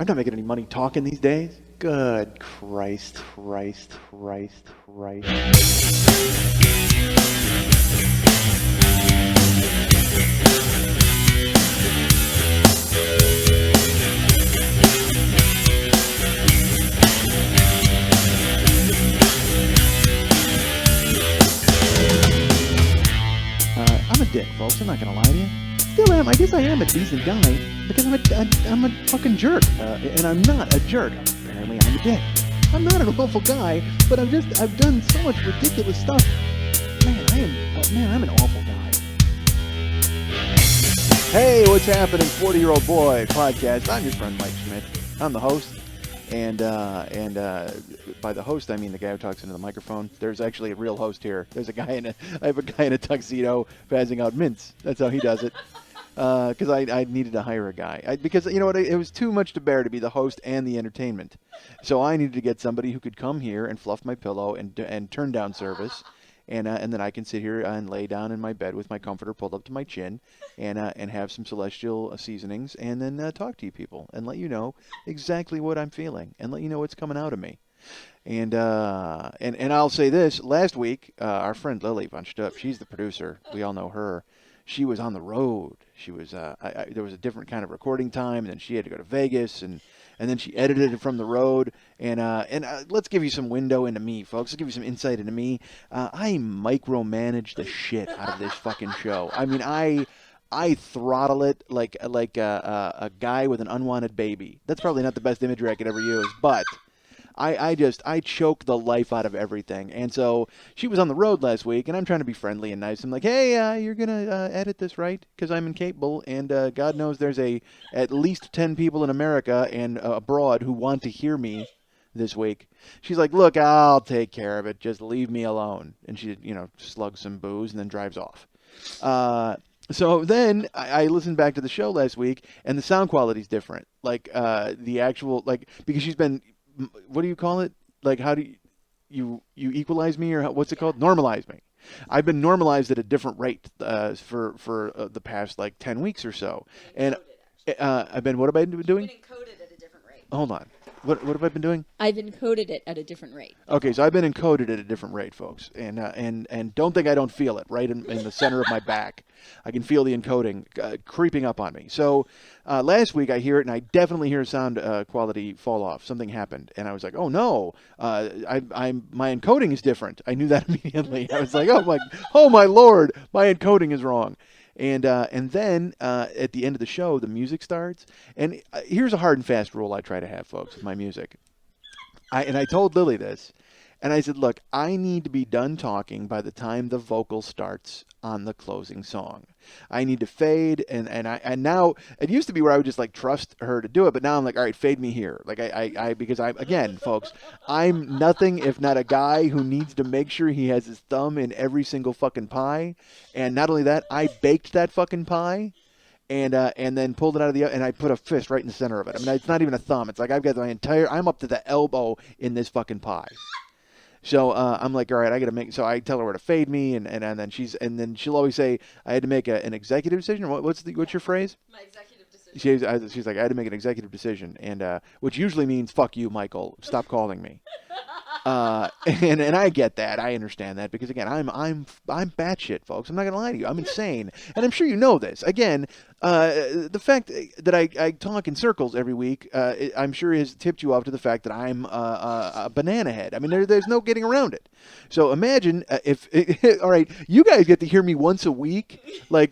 I'm not making any money talking these days. Good Christ, Christ, Christ, Christ. I'm a dick, folks. I'm not gonna lie to you. Still am. I guess I am a decent guy because I'm a fucking jerk, and I'm not a jerk. Apparently, I'm a dick. I'm not an awful guy, but I've done so much ridiculous stuff. I'm an awful guy. Hey, what's happening, 40-year-old boy podcast? I'm your friend Mike Schmidt. I'm the host, and by the host I mean the guy who talks into the microphone. There's actually a real host here. I have a guy in a tuxedo passing out mints. That's how he does it. Because I needed to hire a guy. Because you know what, it was too much to bear to be the host and the entertainment. So I needed to get somebody who could come here and fluff my pillow and turn down service. And then I can sit here and lay down in my bed with my comforter pulled up to my chin and have some celestial seasonings and then talk to you people and let you know exactly what I'm feeling and let you know what's coming out of me. And I'll say this, last week, our friend Lily bunched up. She's the producer. We all know her. She was on the road. She was there was a different kind of recording time, and then she had to go to Vegas, and then she edited it from the road. And let's give you some window into me, folks. Let's give you some insight into me. I micromanage the shit out of this fucking show. I mean, I throttle it like a guy with an unwanted baby. That's probably not the best imagery I could ever use, but I choke the life out of everything. And so she was on the road last week, and I'm trying to be friendly and nice. I'm like, hey, you're going to edit this, right? Because I'm incapable, and God knows there's at least 10 people in America and abroad who want to hear me this week. She's like, look, I'll take care of it. Just leave me alone. And she, slugs some booze and then drives off. So then I listened back to the show last week, and the sound quality's different. Like the actual, because she's been... What do you call it? Like, how do you equalize me, or what's it called? Normalize me. I've been normalized at a different rate for the past 10 weeks or so, and I've been. What have I been doing? You've been encoded at a different rate. Hold on. What have I been doing? I've encoded it at a different rate. Okay, so I've been encoded at a different rate, folks, and don't think I don't feel it right in the center of my back. I can feel the encoding creeping up on me. So last week I hear it, and I definitely hear sound quality fall off. Something happened, and I was like, oh no, my encoding is different. I knew that immediately. I was like, oh my Lord, my encoding is wrong. And then at the end of the show, the music starts. And here's a hard and fast rule I try to have, folks, with my music. I told Lily this, and I said, look, I need to be done talking by the time the vocal starts on the closing song. I need to fade, and now it used to be where I would just trust her to do it, but now I'm like, all right, fade me here. Because again, folks, I'm nothing if not a guy who needs to make sure he has his thumb in every single fucking pie. And not only that, I baked that fucking pie. And then pulled it out of the oven, and I put a fist right in the center of it. I mean, it's not even a thumb. It's like I've got I'm up to the elbow in this fucking pie. So I'm like, all right, I got to make. So I tell her where to fade me, and then she'll always say I had to make an executive decision. What's your phrase? My executive decision. She's like, I had to make an executive decision, and which usually means fuck you, Michael. Stop calling me. And I get that. I understand that because again, I'm batshit, folks. I'm not gonna lie to you. I'm insane, and I'm sure you know this. Again, the fact that I talk in circles every week, I'm sure has tipped you off to the fact that I'm a banana head. I mean, there's no getting around it. So imagine if all right, you guys get to hear me once a week,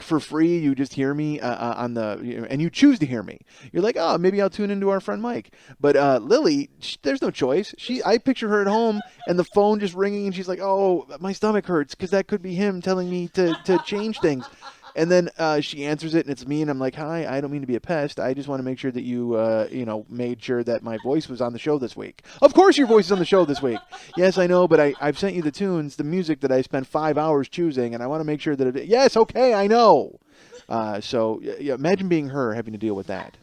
for free. You just hear me on the, and you choose to hear me. You're like, oh, maybe I'll tune into our friend Mike. But Lily, there's no choice. I picture her at home and the phone just ringing, and she's like, oh, my stomach hurts, because that could be him telling me to change things. And then she answers it, and it's me, and I'm like, hi, I don't mean to be a pest. I just want to make sure that you, made sure that my voice was on the show this week. Of course your voice is on the show this week. Yes, I know, but I've sent you the tunes, the music that I spent 5 hours choosing, and I want to make sure that it... Yes, okay, I know. So imagine being her, having to deal with that.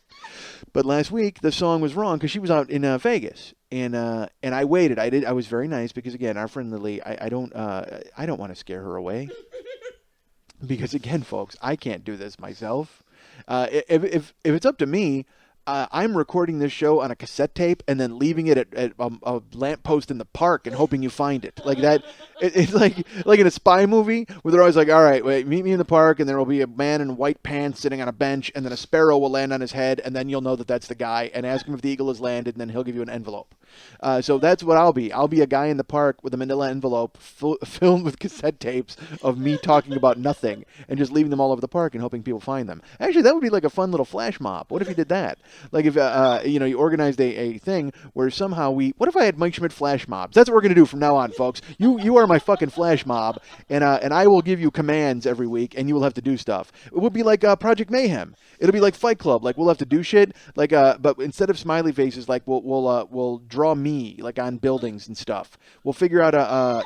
But last week, the song was wrong because she was out in Vegas. And I waited. I was very nice because, again, our friend Lily, I don't want to scare her away. Because again, folks, I can't do this myself. If it's up to me, I'm recording this show on a cassette tape and then leaving it at a lamppost in the park and hoping you find it. Like that, it's like in a spy movie where they're always like, all right, wait, meet me in the park, and there will be a man in white pants sitting on a bench, and then a sparrow will land on his head, and then you'll know that that's the guy, and ask him if the eagle has landed, and then he'll give you an envelope. So that's what I'll be. I'll be a guy in the park with a manila envelope filled with cassette tapes of me talking about nothing and just leaving them all over the park and hoping people find them. Actually, that would be like a fun little flash mob. What if you did that? Like if you organized a thing where somehow what if I had Mike Schmidt flash mobs? That's what we're gonna do from now on, folks. You are my fucking flash mob, and I will give you commands every week, and you will have to do stuff. It would be like Project Mayhem. It'll be like Fight Club. Like we'll have to do shit. Like but instead of smiley faces, like we'll draw me like on buildings and stuff. We'll figure out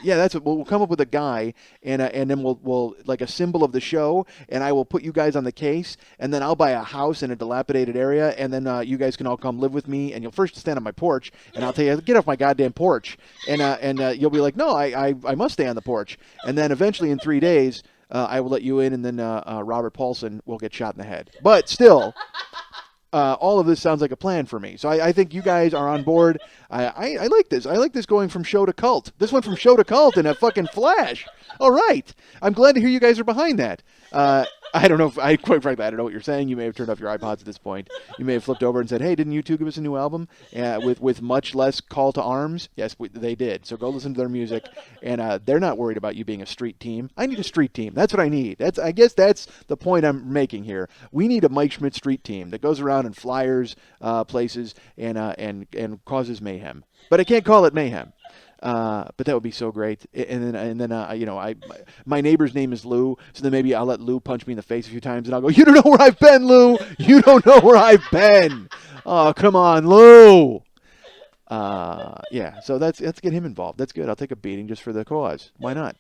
that's what we'll come up with a guy, and then we'll like a symbol of the show, and I will put you guys on the case, and then I'll buy a house in a dilapidated area, and then you guys can all come live with me, and you'll first stand on my porch, and I'll tell you, get off my goddamn porch, and you'll be like, no, I must stay on the porch, and then eventually in 3 days, I will let you in, and then Robert Paulson will get shot in the head. But still, all of this sounds like a plan for me. So I think you guys are on board. I like this. I like this going from show to cult. This went from show to cult in a fucking flash. All right. I'm glad to hear you guys are behind that. I don't know if quite frankly, I don't know what you're saying. You may have turned off your iPods at this point. You may have flipped over and said, hey, didn't you two give us a new album? With much less call to arms? Yes, they did. So go listen to their music. And they're not worried about you being a street team. I need a street team. That's what I need. I guess that's the point I'm making here. We need a Mike Schmidt street team that goes around and flyers places and causes mayhem. But I can't call it mayhem. But that would be so great. And then my neighbor's name is Lou, so then maybe I'll let Lou punch me in the face a few times, and I'll go, you don't know where I've been, Lou. You don't know where I've been. Oh, come on, Lou. So let's get him involved. That's good. I'll take a beating just for the cause. Why not?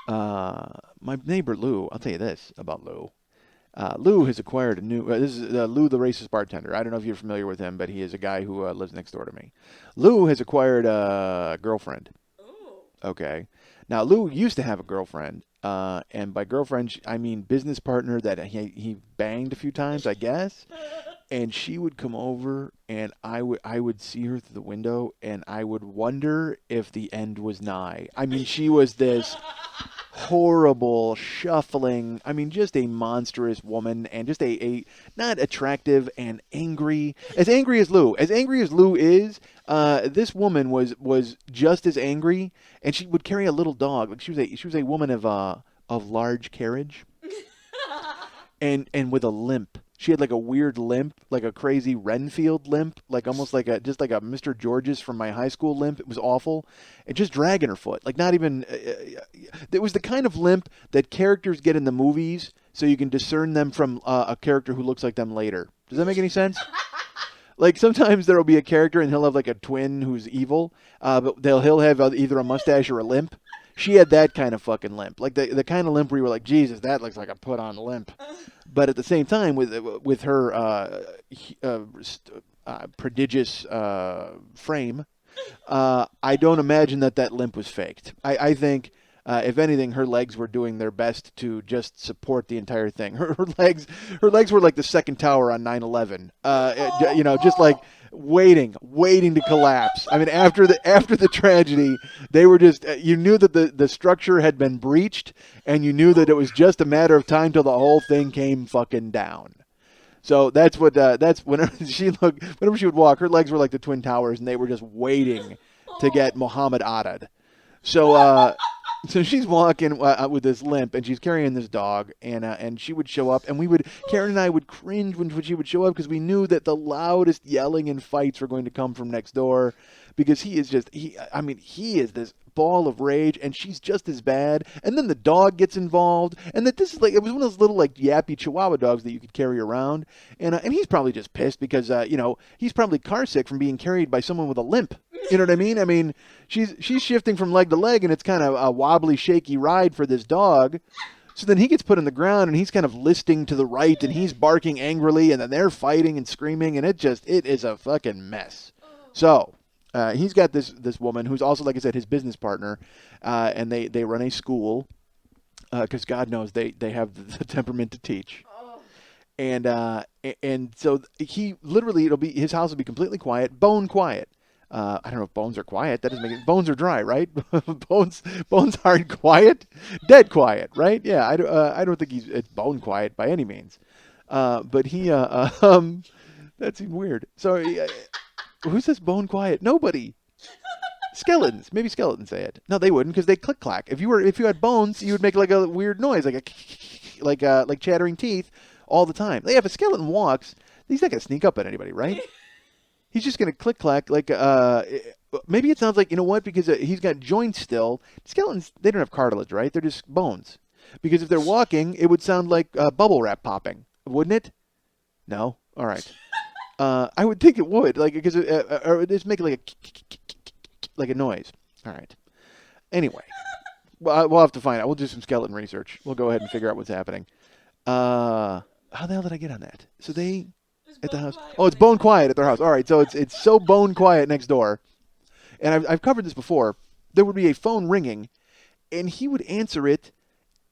My neighbor Lou. I'll tell you this about Lou. Lou has acquired a new... this is Lou The Racist Bartender. I don't know if you're familiar with him, but he is a guy who lives next door to me. Lou has acquired a girlfriend. Ooh. Okay. Now, Lou used to have a girlfriend, and by girlfriend, I mean business partner that he banged a few times, I guess. And she would come over, and I would see her through the window, and I would wonder if the end was nigh. I mean, she was this... horrible, shuffling, I mean, just a monstrous woman, and just a not attractive and angry as Lou. As angry as Lou is, this woman was just as angry, and she would carry a little dog. Like she was a woman of large carriage, and with a limp. She had like a weird limp, like a crazy Renfield limp, like almost like a Mr. George's from my high school limp. It was awful. And just dragging her foot, like not even. It was the kind of limp that characters get in the movies, so you can discern them from a character who looks like them later. Does that make any sense? Like sometimes there will be a character and he'll have like a twin who's evil, but he'll have either a mustache or a limp. She had that kind of fucking limp, like the kind of limp where you were like, Jesus, that looks like a put-on limp. But at the same time, with her prodigious frame, I don't imagine that limp was faked. I think, if anything, her legs were doing their best to just support the entire thing. Her legs were like the second tower on 9/11. Just like waiting to collapse. I mean, after the tragedy, they were just, you knew that the structure had been breached, and you knew that it was just a matter of time till the whole thing came fucking down. So that's whenever she would walk, her legs were like the Twin Towers, and they were just waiting to get Muhammad Added. So she's walking with this limp, and she's carrying this dog, and she would show up, and Karen and I would cringe when she would show up, because we knew that the loudest yelling and fights were going to come from next door, because he is this ball of rage, and she's just as bad, and then the dog gets involved, and it was one of those little like yappy Chihuahua dogs that you could carry around, and he's probably just pissed because he's probably car sick from being carried by someone with a limp. You know what I mean? I mean, she's shifting from leg to leg, and it's kind of a wobbly, shaky ride for this dog. So then he gets put on the ground, and he's kind of listing to the right, and he's barking angrily, and then they're fighting and screaming, and it is a fucking mess. So he's got this woman who's also, like I said, his business partner, and they run a school, because God knows they have the temperament to teach. And so he literally, his house will be completely quiet, bone quiet. I don't know if bones are quiet. That doesn't make it. Bones are dry, right? bones aren't quiet. Dead quiet, right? Yeah. I don't think it's bone quiet by any means. But that's even weird. So who says bone quiet? Nobody. Skeletons. Maybe skeletons say it. No, they wouldn't because they click clack. If you had bones, you would make like a weird noise, like chattering teeth all the time. If a skeleton walks, he's not gonna sneak up on anybody, right? He's just gonna click clack maybe it sounds like, you know what? Because he's got joints still. Skeletons, they don't have cartilage, right? They're just bones. Because if they're walking, it would sound like bubble wrap popping, wouldn't it? No. All right. I would think it would, because or just make like a noise. All right. Anyway, we'll have to find out. We'll do some skeleton research. We'll go ahead and figure out what's happening. How the hell did I get on that? So they at the house. Oh, it's bone quiet at their house. All right. So it's so bone quiet next door. And I've covered this before. There would be a phone ringing, and he would answer it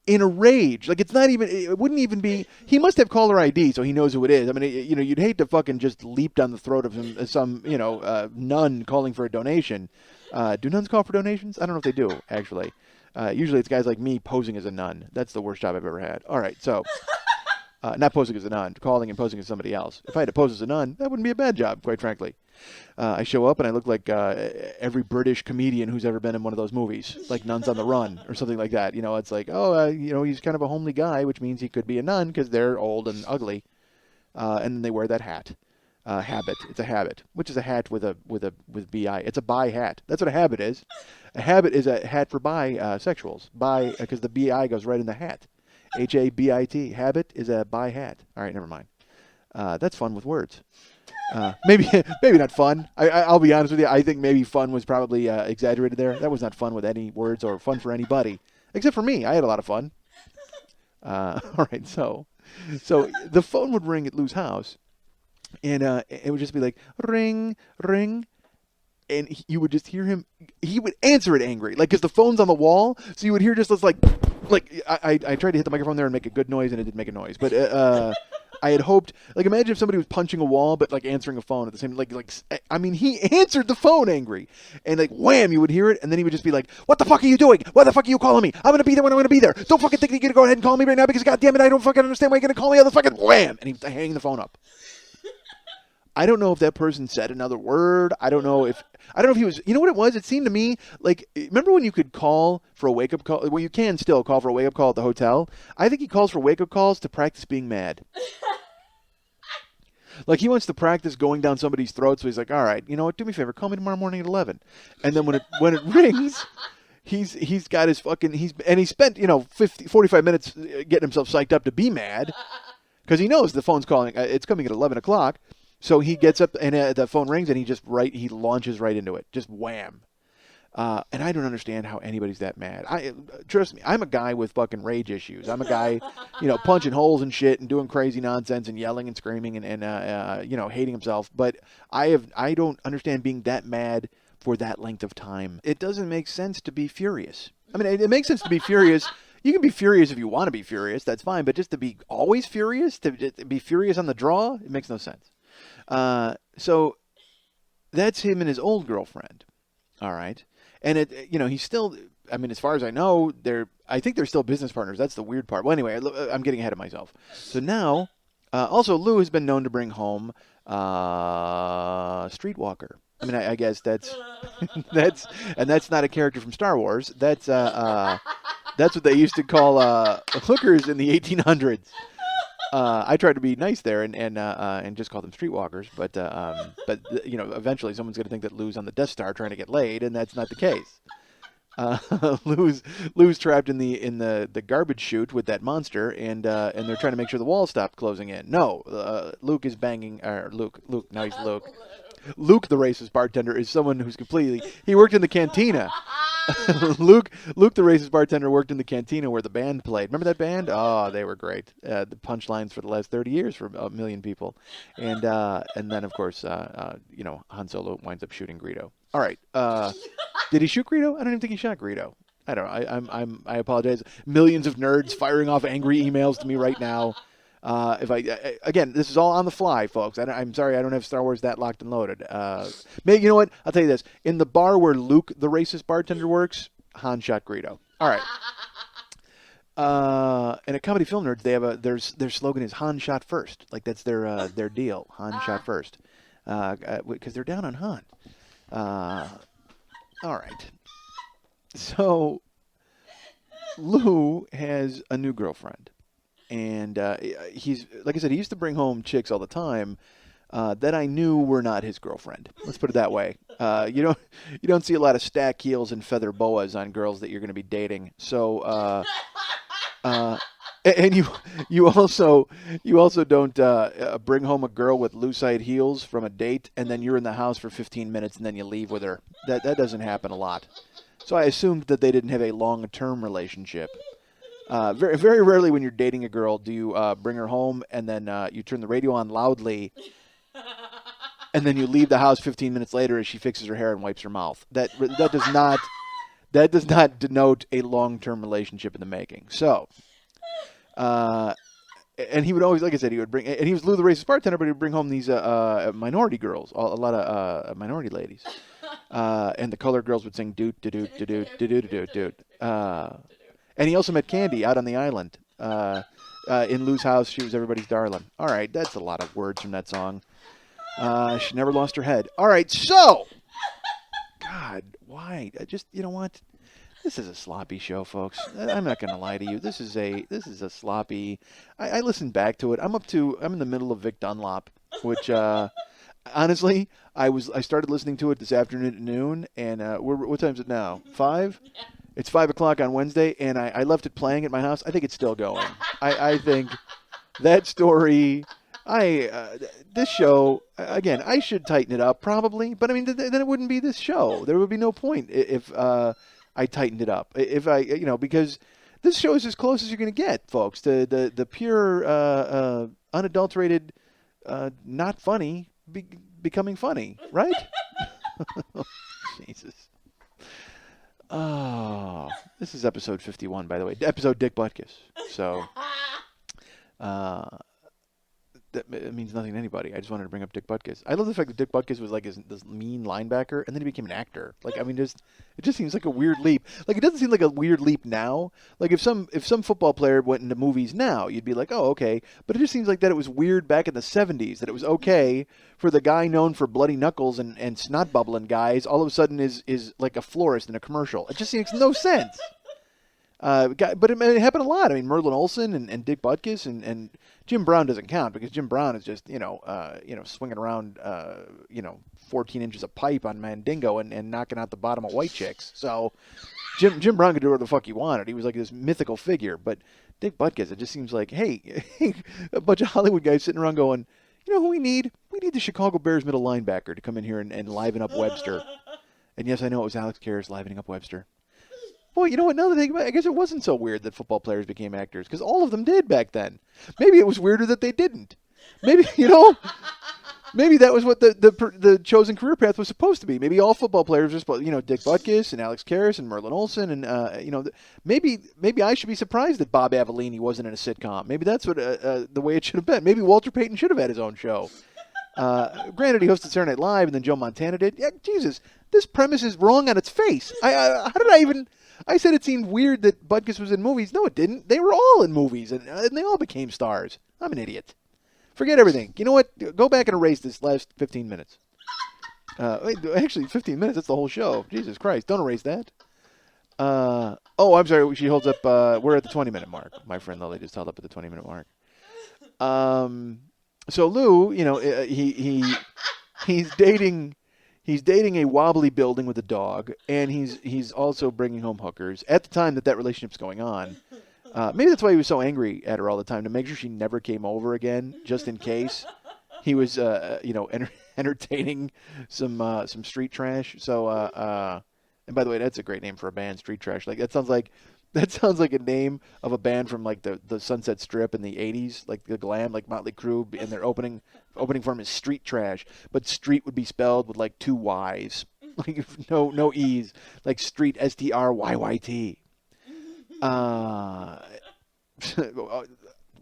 in a rage. Like, it wouldn't even be, he must have caller ID so he knows who it is. I mean, you'd hate to fucking just leap down the throat of some nun calling for a donation. Do nuns call for donations? I don't know if they do, actually. Usually it's guys like me posing as a nun. That's the worst job I've ever had. All right, so, not posing as a nun, calling and posing as somebody else. If I had to pose as a nun, that wouldn't be a bad job, quite frankly. I show up and I look like every British comedian who's ever been in one of those movies, like Nuns on the Run or something like that. It's like, he's kind of a homely guy, which means he could be a nun because they're old and ugly, and then they wear that hat. Habit. It's a habit, which is a hat with bi. It's a bi hat. That's what a habit is. A habit is a hat for bisexuals. Bi, because the bi goes right in the hat. HABIT. Habit is a bi hat. All right, never mind. That's fun with words. Maybe not fun. I'll be honest with you. I think maybe fun was probably exaggerated there. That was not fun with any words or fun for anybody, except for me. I had a lot of fun. All right, so the phone would ring at Lou's house, and it would just be like ring, ring, and you would just hear him. He would answer it angry, because the phone's on the wall, so you would hear just this like I tried to hit the microphone there and make a good noise, and it didn't make a noise, but I had hoped, imagine if somebody was punching a wall, but answering a phone at the same, he answered the phone angry, and wham, you would hear it, and then he would just be like, what the fuck are you doing? Why the fuck are you calling me? I'm going to be there when I'm going to be there. Don't fucking think you're going to go ahead and call me right now because goddamn it, I don't fucking understand why you're going to call me on the fucking wham, and he would hang the phone up. I don't know if that person said another word. I don't know if he was, you know what it was? It seemed to me remember when you could call for a wake-up call? Well, you can still call for a wake-up call at the hotel. I think he calls for wake-up calls to practice being mad. He wants to practice going down somebody's throat, so he's like, all right, you know what? Do me a favor. Call me tomorrow morning at 11. And then when it rings, he's got his fucking, he spent, 45 minutes getting himself psyched up to be mad because he knows the phone's calling. It's coming at 11 o'clock. So he gets up and the phone rings and he launches right into it. Just wham. And I don't understand how anybody's that mad. Trust me, I'm a guy with fucking rage issues. I'm a guy, punching holes and shit and doing crazy nonsense and yelling and screaming and hating himself. But I don't understand being that mad for that length of time. It doesn't make sense to be furious. I mean, it makes sense to be furious. You can be furious if you want to be furious. That's fine. But just to be always furious, to be furious on the draw, it makes no sense. So that's him and his old girlfriend. All right. And he's still, I mean, as far as I know, I think they're still business partners. That's the weird part. Well, anyway, I'm getting ahead of myself. So now, also Lou has been known to bring home, Streetwalker. I mean, I guess that's not a character from Star Wars. That's what they used to call, hookers in the 1800s. I tried to be nice there and just call them streetwalkers, but eventually someone's going to think that Lou's on the Death Star trying to get laid, and that's not the case. Lou's trapped in the garbage chute with that monster, and they're trying to make sure the walls stop closing in. No, Luke is banging. Luke. Now he's Luke. Luke, the racist bartender, is someone who's he worked in the cantina. Luke, the racist bartender, worked in the cantina where the band played. Remember that band? Oh, they were great. The punchlines for the last 30 years for a million people. And then, of course, Han Solo winds up shooting Greedo. All right. Did he shoot Greedo? I don't even think he shot Greedo. I don't know. I apologize. Millions of nerds firing off angry emails to me right now. If again, this is all on the fly, folks. I'm sorry, I don't have Star Wars that locked and loaded. Maybe you know what? I'll tell you this: in the bar where Luke, the racist bartender, works, Han shot Greedo. All right. And at Comedy Film Nerds, they have their slogan is Han shot first. Like that's their deal. Han shot first, because they're down on Han. All right. So Lou has a new girlfriend. And he's, like I said, he used to bring home chicks all the time that I knew were not his girlfriend. Let's put it that way. You don't see a lot of stack heels and feather boas on girls that you're going to be dating. So, and you also don't bring home a girl with lucite heels from a date, and then you're in the house for 15 minutes and then you leave with her. That doesn't happen a lot. So I assumed that they didn't have a long-term relationship. Very, very rarely when you're dating a girl do you bring her home and then you turn the radio on loudly and then you leave the house 15 minutes later as she fixes her hair and wipes her mouth. That does not denote a long-term relationship in the making. So, and he would always, like I said, he would bring, and he was Lou the Racist Bartender, but he would bring home these minority girls, a lot of minority ladies, and the colored girls would sing doot doot doot doot doot doot doot. And he also met Candy out on the island. In Lou's house, she was everybody's darling. All right, that's a lot of words from that song. She never lost her head. All right, so, God, why? You know what? This is a sloppy show, folks. I'm not going to lie to you. This is a sloppy. I listened back to it. I'm in the middle of Vic Dunlop, which honestly, I started listening to it this afternoon at noon, and what time is it now? 5? It's 5 o'clock on Wednesday, and I left it playing at my house. I think it's still going. I think that story, this show, again, I should tighten it up probably, but I mean, then it wouldn't be this show. There would be no point if I tightened it up. If because this show is as close as you're going to get, folks, to the pure, unadulterated, not funny becoming funny, right? Jesus. Oh, this is episode 51, by the way. Episode Dick Butkus. So, it means nothing to anybody. I just wanted to bring up Dick Butkus. I love the fact that Dick Butkus was like this mean linebacker, and then he became an actor. Like, I mean, it just seems like a weird leap. Like, it doesn't seem like a weird leap now. Like, if some football player went into movies now, you'd be like, oh, okay. But it just seems like that it was weird back in the 70s, that it was okay for the guy known for bloody knuckles and snot bubbling guys all of a sudden is like a florist in a commercial. It just makes no sense. But it happened a lot. I mean, Merlin Olsen and Dick Butkus and Jim Brown doesn't count because Jim Brown is just swinging around 14 inches of pipe on Mandingo and knocking out the bottom of white chicks. So Jim Brown could do whatever the fuck he wanted. He was like this mythical figure. But Dick Butkus, it just seems like, hey, a bunch of Hollywood guys sitting around going, you know who we need? We need the Chicago Bears middle linebacker to come in here and liven up Webster. And yes, I know it was Alex Karras livening up Webster. Boy, you know what? Now that I think about it, I guess it wasn't so weird that football players became actors, because all of them did back then. Maybe it was weirder that they didn't. Maybe, maybe that was what the chosen career path was supposed to be. Maybe all football players were supposed, Dick Butkus and Alex Karras and Merlin Olsen, and maybe I should be surprised that Bob Avellini wasn't in a sitcom. Maybe that's what the way it should have been. Maybe Walter Payton should have had his own show. Granted, he hosted Saturday Night Live, and then Joe Montana did. Yeah, Jesus, this premise is wrong on its face. How did I even? I said it seemed weird that Butkus was in movies. No, it didn't. They were all in movies, and they all became stars. I'm an idiot. Forget everything. You know what? Go back and erase this last 15 minutes. Actually, 15 minutes, that's the whole show. Jesus Christ, don't erase that. I'm sorry, she holds up, we're at the 20-minute mark. My friend Lily just held up at the 20-minute mark. So Lou, he's dating a wobbly building with a dog, and he's also bringing home hookers at the time that relationship's going on. Maybe that's why he was so angry at her all the time, to make sure she never came over again, just in case he was, entertaining some street trash. So, and by the way, that's a great name for a band, Street Trash. Like that sounds like a name of a band from like the Sunset Strip in the 80s, like the glam, like Motley Crue, and their opening form is Street Trash, but street would be spelled with like 2 Y's, like no E's, like street, STRYYT.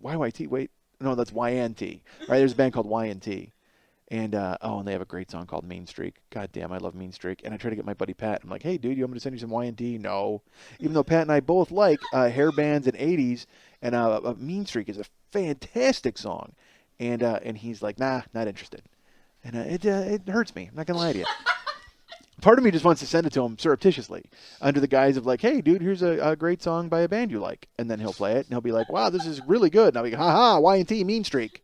YYT, wait, No, that's YNT. Right? There's a band called YNT. And and they have a great song called Mean Streak. God damn, I love Mean Streak. And I try to get my buddy Pat. I'm like, hey, dude, you want me to send you some YNT? No. Even though Pat and I both like hair bands and 80s, and Mean Streak is a fantastic song. And he's like, nah, not interested. And it hurts me. I'm not going to lie to you. Part of me just wants to send it to him surreptitiously under the guise of like, hey, dude, here's a great song by a band you like. And then he'll play it, and he'll be like, wow, this is really good. And I'll be like, ha-ha, YNT, Mean Streak.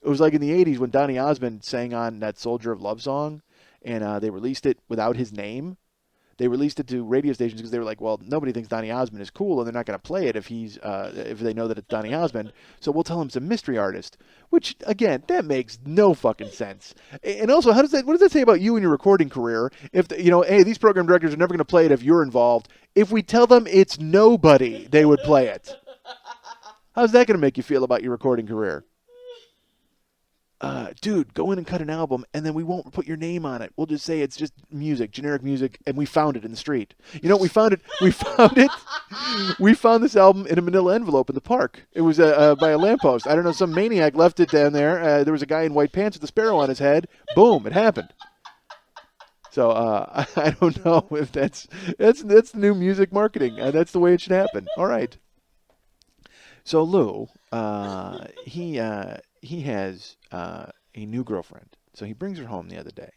It was like in the 80s when Donny Osmond sang on that Soldier of Love song, and they released it without his name. They released it to radio stations because they were like, well, nobody thinks Donny Osmond is cool, and they're not going to play it if they know that it's Donny Osmond. So we'll tell him it's a mystery artist, which, again, that makes no fucking sense. And also, what does that say about you and your recording career? If, hey, these program directors are never going to play it if you're involved. If we tell them it's nobody, they would play it. How's that going to make you feel about your recording career? Dude, go in and cut an album, and then we won't put your name on it. We'll just say it's just music, generic music, and we found it in the street. We found it. We found this album in a manila envelope in the park. It was by a lamppost. I don't know, some maniac left it down there. There was a guy in white pants with a sparrow on his head. Boom, it happened. So I don't know if that's new music marketing. That's the way it should happen. All right. So Lou, he has a new girlfriend. So he brings her home the other day.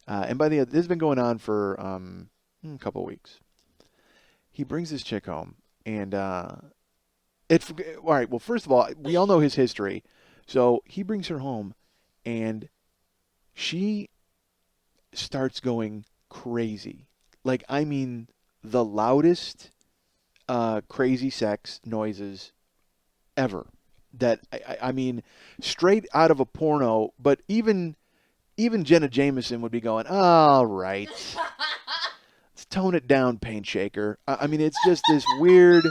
And this has been going on for a couple of weeks. He brings this chick home, and all right, well, first of all, we all know his history. So he brings her home, and she starts going crazy. Like, I mean, the loudest crazy sex noises ever. That I mean, straight out of a porno. But even Jenna Jameson would be going, all right, let's tone it down, paint shaker. I mean, it's just this weird,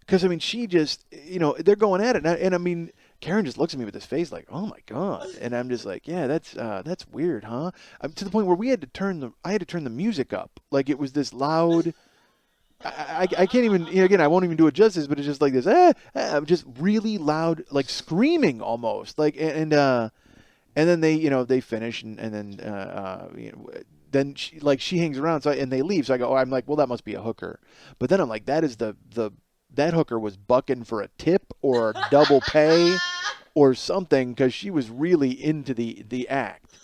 because I mean, she just, they're going at it, and I mean, Karen just looks at me with this face like, oh my god, and I'm just like, yeah, that's weird, huh? To the point where I had to turn the music up, like it was this loud. I can't even, again, I won't even do it justice, but it's just like this, just really loud, like screaming almost, like, and then they finish, and then, then she hangs around, and they leave, so I go, I'm like, well, that must be a hooker, but then I'm like, that is that hooker was bucking for a tip or a double pay or something, because she was really into the act.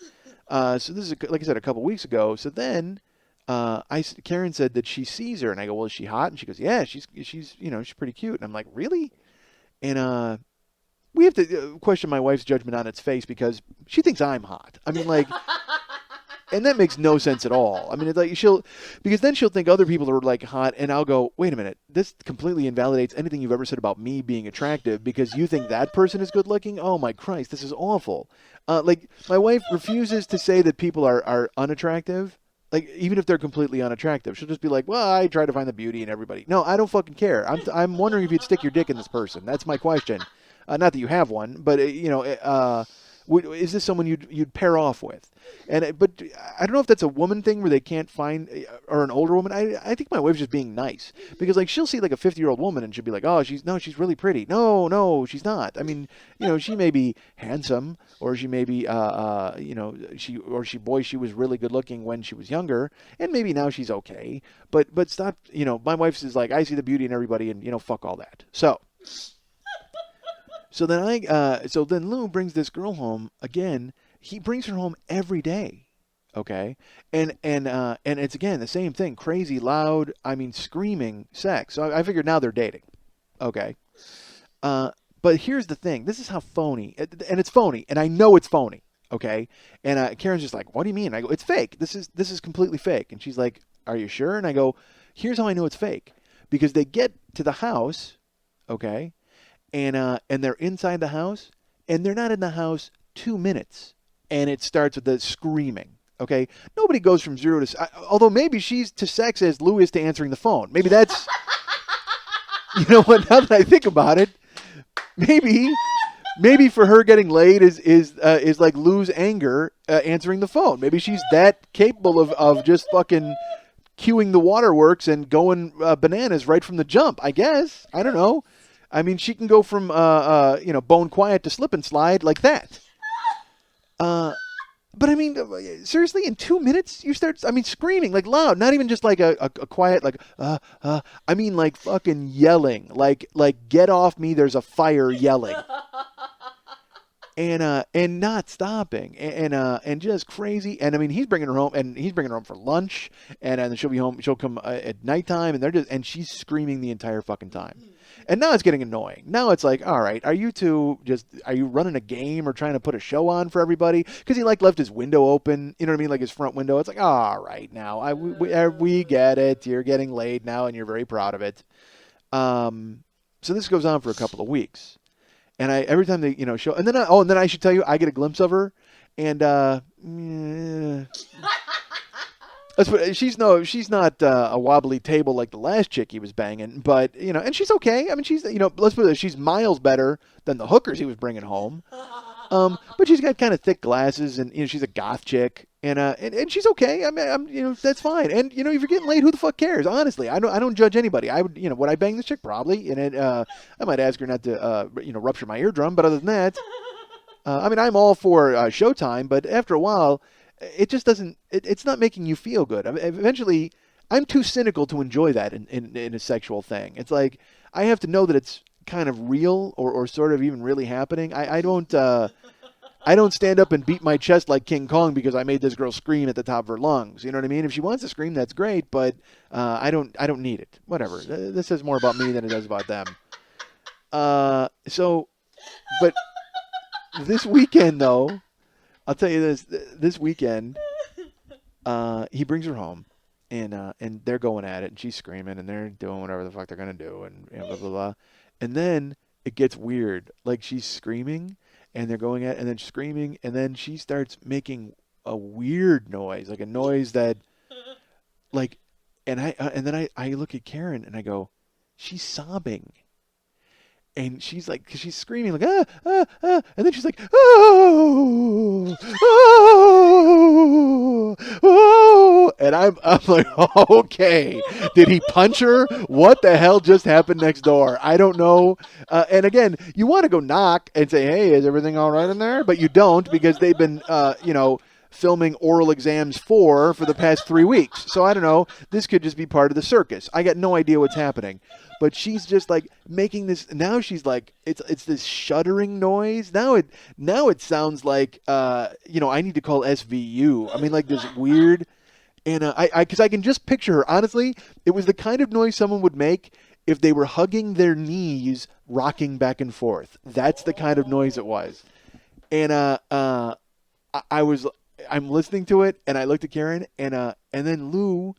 So this is, like I said, a couple weeks ago, so then, Karen said that she sees her, and I go, well, is she hot? And she goes, yeah, she's pretty cute. And I'm like, really? And we have to question my wife's judgment on its face, because she thinks I'm hot. I mean, like, and that makes no sense at all. I mean, it's like because then she'll think other people are like hot, and I'll go, wait a minute, this completely invalidates anything you've ever said about me being attractive, because you think that person is good looking? Oh my Christ, this is awful. Like, my wife refuses to say that people are unattractive. Like, even if they're completely unattractive, she'll just be like, well, I try to find the beauty in everybody. No, I don't fucking care. I'm wondering if you'd stick your dick in this person. That's my question. Not that you have one, but, is this someone you'd pair off with? But I don't know if that's a woman thing where they can't find, or an older woman. I think my wife's just being nice, because like she'll see like a 50-year-old woman and she'll be like, oh, she's really pretty. No, she's not. I mean, she may be handsome, or she may be, she was really good looking when she was younger, and maybe now she's okay. But stop. My wife's is like, I see the beauty in everybody, and fuck all that. So then Lou brings this girl home again. He brings her home every day, okay? And it's, again, the same thing, crazy, loud, I mean, screaming sex. So I figured now they're dating, okay? But here's the thing. This is how phony, and it's phony, and I know it's phony, okay? And Karen's just like, what do you mean? I go, it's fake. This is completely fake. And she's like, are you sure? And I go, here's how I know it's fake. Because they get to the house, okay? And they're inside the house, and they're not in the house 2 minutes. And it starts with the screaming, okay? Nobody goes from 0 to... although maybe she's to sex as Lou is to answering the phone. Maybe that's... You know what? Now that I think about it, maybe for her getting laid is like Lou's anger answering the phone. Maybe she's that capable of just fucking cueing the waterworks and going bananas right from the jump, I guess. I don't know. I mean, she can go from bone quiet to slip and slide like that. But I mean, seriously, in 2 minutes you start. I mean, screaming like loud, not even just like a quiet like I mean, like fucking yelling, like get off me. There's a fire yelling. And not stopping and just crazy. And I mean, he's bringing her home for lunch, and then she'll be home. She'll come at nighttime, and she's screaming the entire fucking time. And now it's getting annoying. Now it's like, all right, are you running a game or trying to put a show on for everybody? Because he left his window open, you know what I mean, like his front window. It's like, all right, now we get it. You're getting laid now, and you're very proud of it. So this goes on for a couple of weeks. And every time they, show, and then I should tell you, I get a glimpse of her, and she's not a wobbly table like the last chick he was banging, but and she's okay. I mean, she's let's put it, she's miles better than the hookers he was bringing home. But she's got kind of thick glasses, and she's a goth chick, and she's okay. I mean, that's fine. And if you're getting laid, who the fuck cares? Honestly, I don't judge anybody. I would, would I bang this chick? Probably. And I might ask her not to, rupture my eardrum. But other than that, I mean, I'm all for showtime. But after a while, it just doesn't. It's not making you feel good. I mean, eventually, I'm too cynical to enjoy that in a sexual thing. It's like I have to know that it's kind of real or sort of even really happening. I don't stand up and beat my chest like King Kong because I made this girl scream at the top of her lungs. You know what I mean? If she wants to scream, that's great, but I don't need it. Whatever. This says more about me than it does about them. But this weekend though, I'll tell you this. This weekend, he brings her home, and they're going at it, and she's screaming, and they're doing whatever the fuck they're gonna do, and blah blah blah. And then it gets weird. Like she's screaming, and they're going at it, and then screaming, and then she starts making a weird noise, like a noise that, like, and then I look at Karen and I go, she's sobbing. And she's like, because she's screaming like, and then she's like, oh, oh, oh, and I'm like, okay, did he punch her? What the hell just happened next door? I don't know. And again, you want to go knock and say, hey, is everything all right in there? But you don't, because they've been, filming oral exams for the past 3 weeks. So I don't know. This could just be part of the circus. I got no idea what's happening. But she's just like making this. Now she's like, it's this shuddering noise. Now it sounds like I need to call SVU. I mean, like this weird. And because I can just picture her. Honestly, it was the kind of noise someone would make if they were hugging their knees, rocking back and forth. That's the kind of noise it was. And I'm listening to it, and I looked at Karen, and then Lou,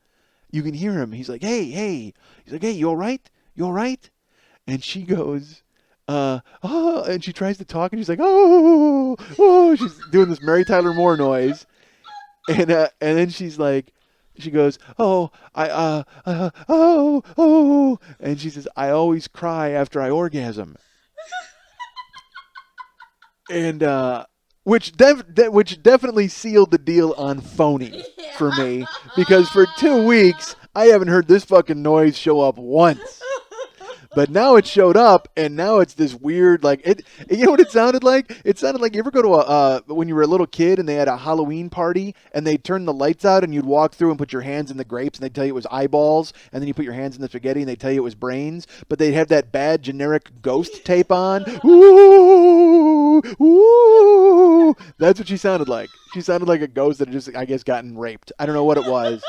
you can hear him. He's like, hey. He's like, hey, you all right? You all right? And she goes, and she tries to talk, and she's like, oh. She's doing this Mary Tyler Moore noise. And then she's like, she goes, oh, oh. And she says, I always cry after I orgasm. And, which definitely sealed the deal on phony for me, because for 2 weeks I haven't heard this fucking noise show up once. But now it showed up, and now it's this weird, like, it. You know what it sounded like? It sounded like, you ever go to when you were a little kid and they had a Halloween party and they'd turn the lights out and you'd walk through and put your hands in the grapes and they'd tell you it was eyeballs, and then you put your hands in the spaghetti and they'd tell you it was brains, but they'd have that bad generic ghost tape on. Ooh, ooh. That's what she sounded like. She sounded like a ghost that had just, I guess, gotten raped. I don't know what it was.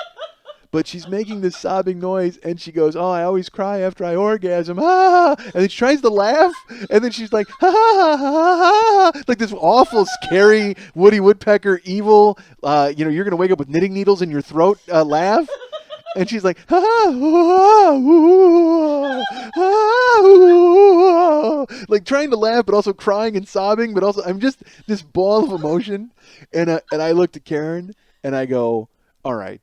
But she's making this sobbing noise, and she goes, oh, I always cry after I orgasm. Ah! And then she tries to laugh, and then she's like, ha, ha, ha, ha, ha. Like this awful, scary Woody Woodpecker, evil, you're going to wake up with knitting needles in your throat laugh. And she's like, ah, ooh, ah, ooh, like trying to laugh, but also crying and sobbing, but also I'm just this ball of emotion. And I looked at Karen, and I go, all right.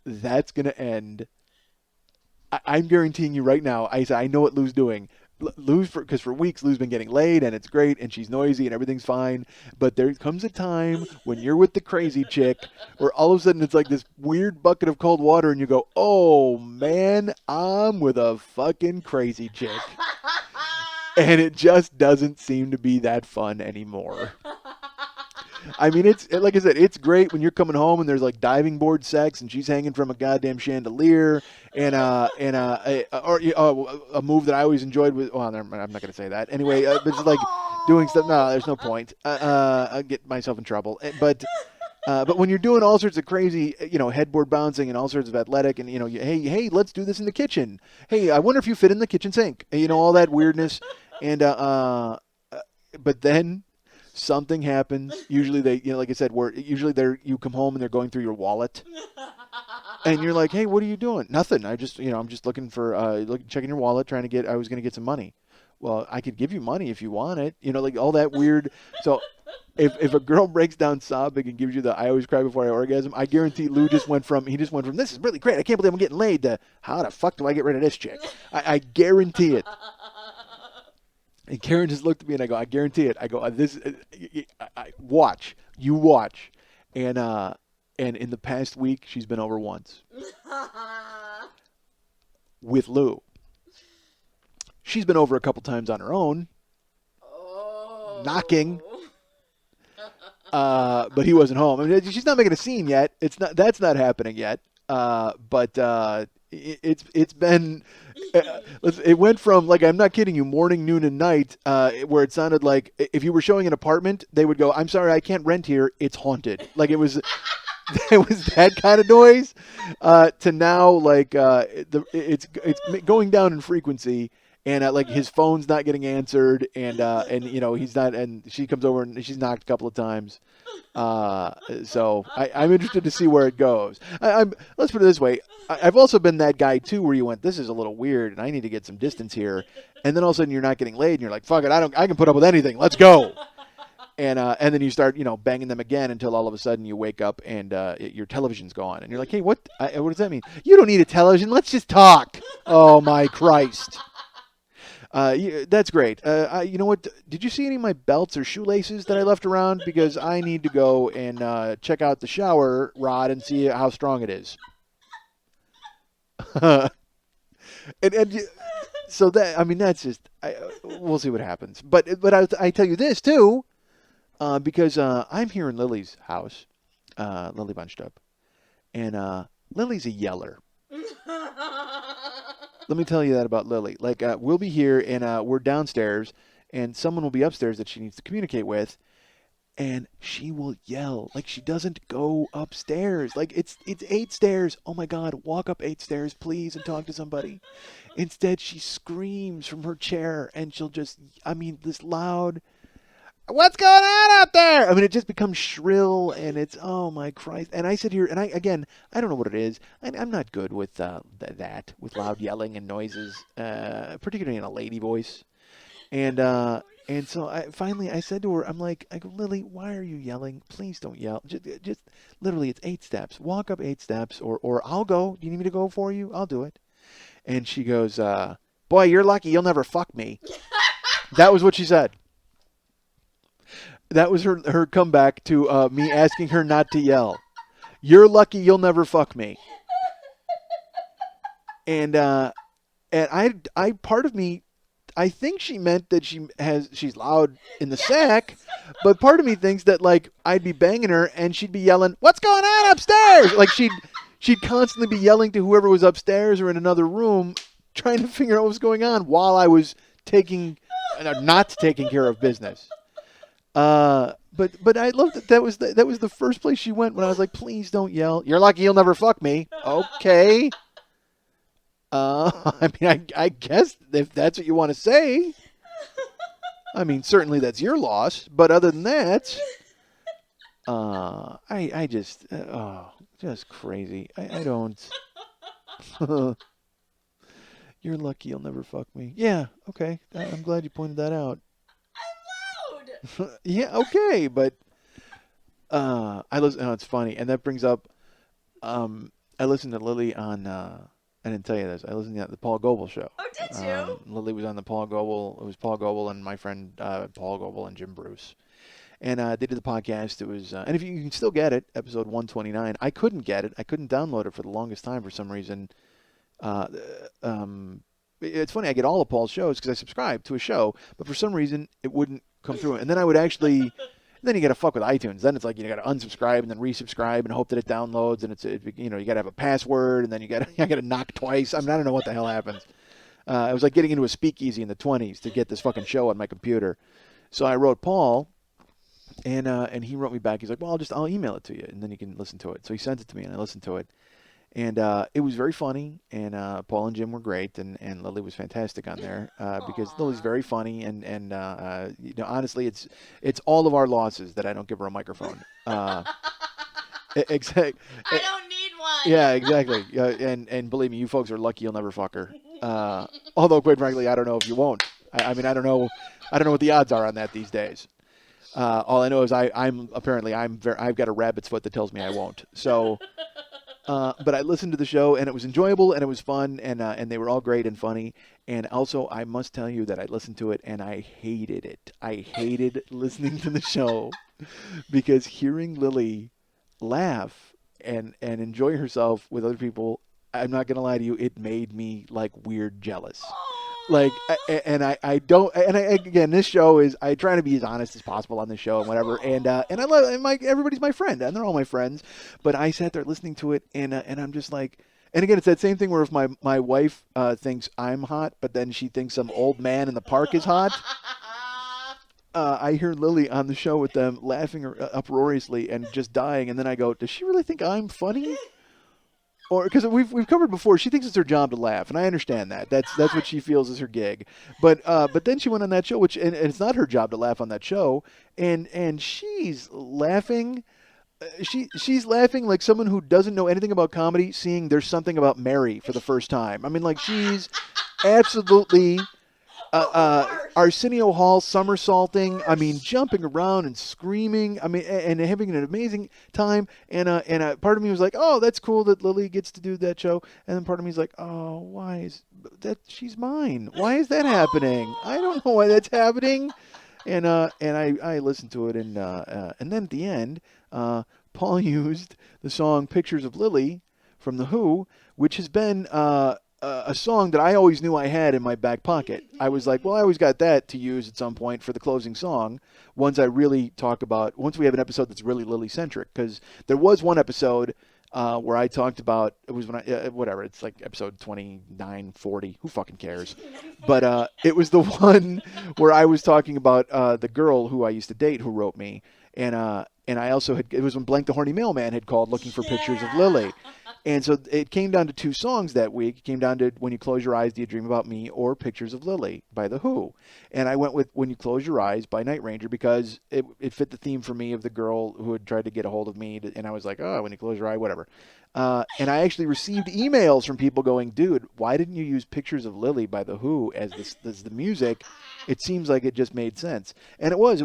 That's going to end. I'm guaranteeing you right now. I know what Lou's doing. Lou's, because for weeks Lou's been getting laid and it's great and she's noisy and everything's fine. But there comes a time when you're with the crazy chick where all of a sudden it's like this weird bucket of cold water and you go, oh man, I'm with a fucking crazy chick. And it just doesn't seem to be that fun anymore. I mean, it's like I said, it's great when you're coming home and there's like diving board sex and she's hanging from a goddamn chandelier and a move that I always enjoyed was, well, I'm not going to say that. Anyway, but it's like doing stuff. No, there's no point. I get myself in trouble. But when you're doing all sorts of crazy, headboard bouncing and all sorts of athletic and, hey, let's do this in the kitchen. Hey, I wonder if you fit in the kitchen sink. All that weirdness. And, but then something happens. Usually they, like I said, you come home and they're going through your wallet, and you're like, "Hey, what are you doing?" Nothing. I just, I'm just looking for, checking your wallet, I was going to get some money. Well, I could give you money if you want it. Like all that weird. So, if a girl breaks down sobbing and gives you the "I always cry before I orgasm," I guarantee Lou just went from "This is really great. I can't believe I'm getting laid" to "How the fuck do I get rid of this chick?" I guarantee it. And Karen just looked at me and I go, I guarantee it. I go, watch. You watch. And in the past week, she's been over once. With Lou. She's been over a couple times on her own. Oh. Knocking. But he wasn't home. I mean, she's not making a scene yet. That's not happening yet. But it's been, it went from, like, I'm not kidding you, morning, noon, and night, where it sounded like if you were showing an apartment, they would go, "I'm sorry, I can't rent here. It's haunted." Like it was that kind of noise, to now, like, it's going down in frequency. And like his phone's not getting answered, and he's not. And she comes over and she's knocked a couple of times. So I'm interested to see where it goes. Let's put it this way: I've also been that guy too, where you went, "This is a little weird, and I need to get some distance here." And then all of a sudden you're not getting laid, and you're like, "Fuck it, I can put up with anything. Let's go." And then you start banging them again until all of a sudden you wake up and your television's gone, and you're like, "Hey, what does that mean?" "You don't need a television. Let's just talk." Oh my Christ. That's great. You know what? Did you see any of my belts or shoelaces that I left around? Because I need to go and check out the shower rod and see how strong it is. and so that, I mean, that's just, we'll see what happens. But I tell you this too, because I'm here in Lily's house, Lily Bunched Up, and Lily's a yeller. Let me tell you that about Lily. Like, we'll be here, and we're downstairs, and someone will be upstairs that she needs to communicate with, and she will yell. Like, she doesn't go upstairs. Like, it's 8 stairs. Oh, my God, walk up 8 stairs, please, and talk to somebody. Instead, she screams from her chair, and she'll just, this loud, "What's going on out there?" I mean, it just becomes shrill, and it's, oh my Christ. And I sit here, and I don't know what it is. I'm not good with with loud yelling and noises, particularly in a lady voice. And so I said to her, I go, "Lily, why are you yelling? Please don't yell. Just literally, it's 8 steps. Walk up 8 steps, or I'll go. Do you need me to go for you? I'll do it." And she goes, "Boy, you're lucky. You'll never fuck me." That was what she said. That was her comeback to me asking her not to yell. "You're lucky you'll never fuck me." And I part of me, I think she meant that she's loud in the sack, but part of me thinks that, like, I'd be banging her and she'd be yelling, "What's going on upstairs?" Like she'd constantly be yelling to whoever was upstairs or in another room, trying to figure out what's going on while I was not taking care of business. But I loved that was the first place she went when I was like, "Please don't yell. You're lucky you'll never fuck me." Okay. I guess if that's what you want to say. I mean, certainly that's your loss, but other than that, I just, just crazy. I don't. "You're lucky you'll never fuck me." Yeah, okay. I'm glad you pointed that out. Yeah, okay, but I listen. Oh, it's funny, and that brings up. I listened to Lily on I didn't tell you this. I listened to the Paul Goebel show. Oh, did you? Lily was on the Paul Goebel. It was Paul Goebel and my friend Paul Goebel and Jim Bruce. And they did the podcast. It was, and if you can still get it, episode 129. I couldn't get it. I couldn't download it for the longest time for some reason. It's funny. I get all of Paul's shows because I subscribe to a show, but for some reason it wouldn't come through. And then I would actually, then you got to fuck with iTunes. Then it's like you got to unsubscribe and then resubscribe and hope that it downloads. And you got to have a password, and then I got to knock twice. I mean, I don't know what the hell happens. It was like getting into a speakeasy in the 20s to get this fucking show on my computer. So I wrote Paul. And he wrote me back. He's like, well, I'll email it to you, and then you can listen to it. So he sent it to me, and I listened to it. And it was very funny, and Paul and Jim were great, and Lily was fantastic on there because Lily's very funny, and honestly, it's all of our losses that I don't give her a microphone. Exactly. I don't need one. Yeah, exactly. And believe me, you folks are lucky you'll never fuck her. Although, quite frankly, I don't know if you won't. I mean, I don't know what the odds are on that these days. All I know is I've got a rabbit's foot that tells me I won't. So, but I listened to the show, and it was enjoyable, and it was fun, and they were all great and funny. And also, I must tell you that I listened to it, and I hated it. I hated listening to the show because hearing Lily laugh and enjoy herself with other people, I'm not gonna lie to you, it made me like weird jealous. Like, I don't, and again, this show is, I try to be as honest as possible on this show and whatever, and I love, and everybody's my friend, and they're all my friends, but I sat there listening to it, and I'm just like, and again, it's that same thing where if my wife thinks I'm hot, but then she thinks some old man in the park is hot, I hear Lily on the show with them laughing uproariously and just dying, and then I go, does she really think I'm funny? Or because we've covered before, she thinks it's her job to laugh, and I understand that. That's what she feels is her gig. But then she went on that show, and it's not her job to laugh on that show, and she's laughing. She's laughing like someone who doesn't know anything about comedy, seeing There's Something About Mary for the first time. I mean, like, she's absolutely Arsenio Hall somersaulting. I mean, jumping around and screaming. I mean, and having an amazing time. And part of me was like, oh, that's cool that Lily gets to do that show. And then part of me is like, oh, why is that? She's mine. Why is that happening? I don't know why that's happening. And I listened to it, and then at the end, Paul used the song "Pictures of Lily" from The Who, which has been a song that I always knew I had in my back pocket. I was like, well, I always got that to use at some point for the closing song. Once we have an episode that's really Lily-centric, because there was one episode where I talked about, it was when whatever, it's like episode 29, 40, who fucking cares? But it was the one where I was talking about the girl who I used to date who wrote me, and I also it was when Blank the Horny Mailman had called looking for pictures of Lily. And so it came down to two songs that week. It came down to When You Close Your Eyes, Do You Dream About Me, or Pictures of Lily by The Who. And I went with When You Close Your Eyes by Night Ranger because it fit the theme for me of the girl who had tried to get a hold of me. And I was like, oh, when you close your eye, whatever. And I actually received emails from people going, dude, why didn't you use Pictures of Lily by The Who as the music? It seems like it just made sense. And it was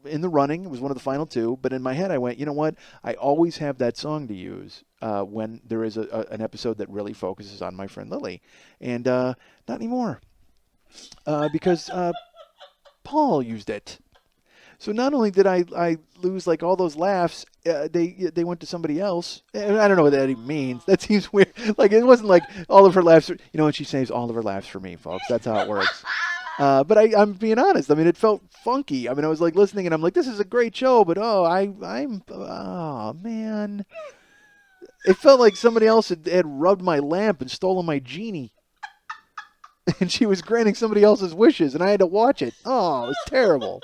in the running. It was one of the final two. But in my head, I went, you know what? I always have that song to use when there is an episode that really focuses on my friend Lily. And not anymore. Because Paul used it. So not only did I lose like all those laughs, they went to somebody else. I don't know what that even means. That seems weird. Like, it wasn't like all of her laughs. You know what? She saves all of her laughs for me, folks. That's how it works. But I'm being honest. I mean, it felt funky. I mean, I was like listening, and I'm like, this is a great show, but oh man, it felt like somebody else had rubbed my lamp and stolen my genie, and she was granting somebody else's wishes, and I had to watch it. Oh, it was terrible.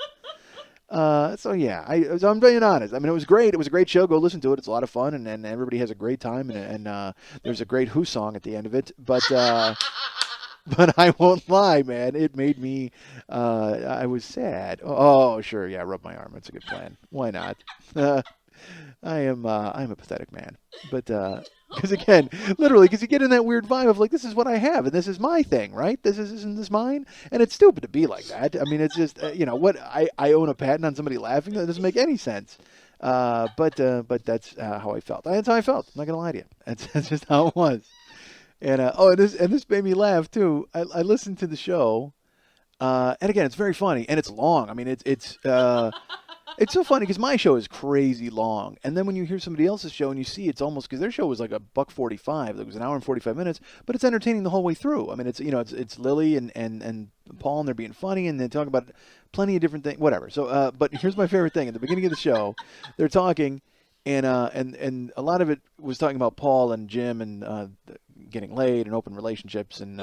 So yeah, I'm being honest. I mean, it was great. It was a great show. Go listen to it. It's a lot of fun, and everybody has a great time, and there's a great Who song at the end of it, but. But I won't lie, man. It made me, I was sad. Oh, sure. Yeah, rub my arm. It's a good plan. Why not? I'm a pathetic man. But, because again, literally, because you get in that weird vibe of like, this is what I have, and this is my thing, right? Isn't this mine? And it's stupid to be like that. I mean, it's just, what, I own a patent on somebody laughing? That doesn't make any sense. But that's how I felt. That's how I felt. I'm not going to lie to you. That's just how it was. And this made me laugh too. I listened to the show, and again, it's very funny and it's long. I mean, it's so funny because my show is crazy long, and then when you hear somebody else's show and you see it's almost because their show was like $1:45. It was an hour and 45 minutes, but it's entertaining the whole way through. I mean, it's Lily and Paul, and they're being funny and they talk about plenty of different things, whatever. So, but here's my favorite thing: at the beginning of the show, they're talking, and a lot of it was talking about Paul and Jim and getting laid and open relationships and.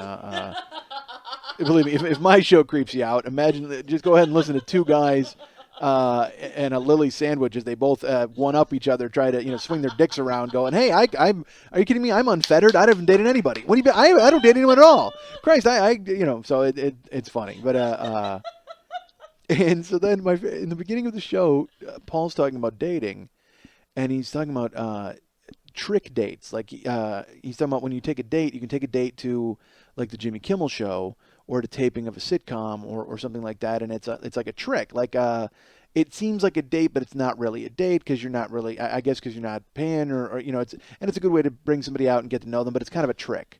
Believe me, if my show creeps you out, imagine just go ahead and listen to two guys and a Lily sandwich as they both one up each other, try to swing their dicks around, going, "Hey, I'm are you kidding me? I'm unfettered. I haven't dated anybody. What do you? I don't date anyone at all. Christ, So it's funny, but and so then in the beginning of the show, Paul's talking about dating, and he's talking about trick dates. Like he's talking about when you take a date, you can take a date to like the Jimmy Kimmel show or the taping of a sitcom or something like that, and it's like a trick. Like it seems like a date, but it's not really a date because you're not really, I guess, because you're not paying or it's a good way to bring somebody out and get to know them, but it's kind of a trick.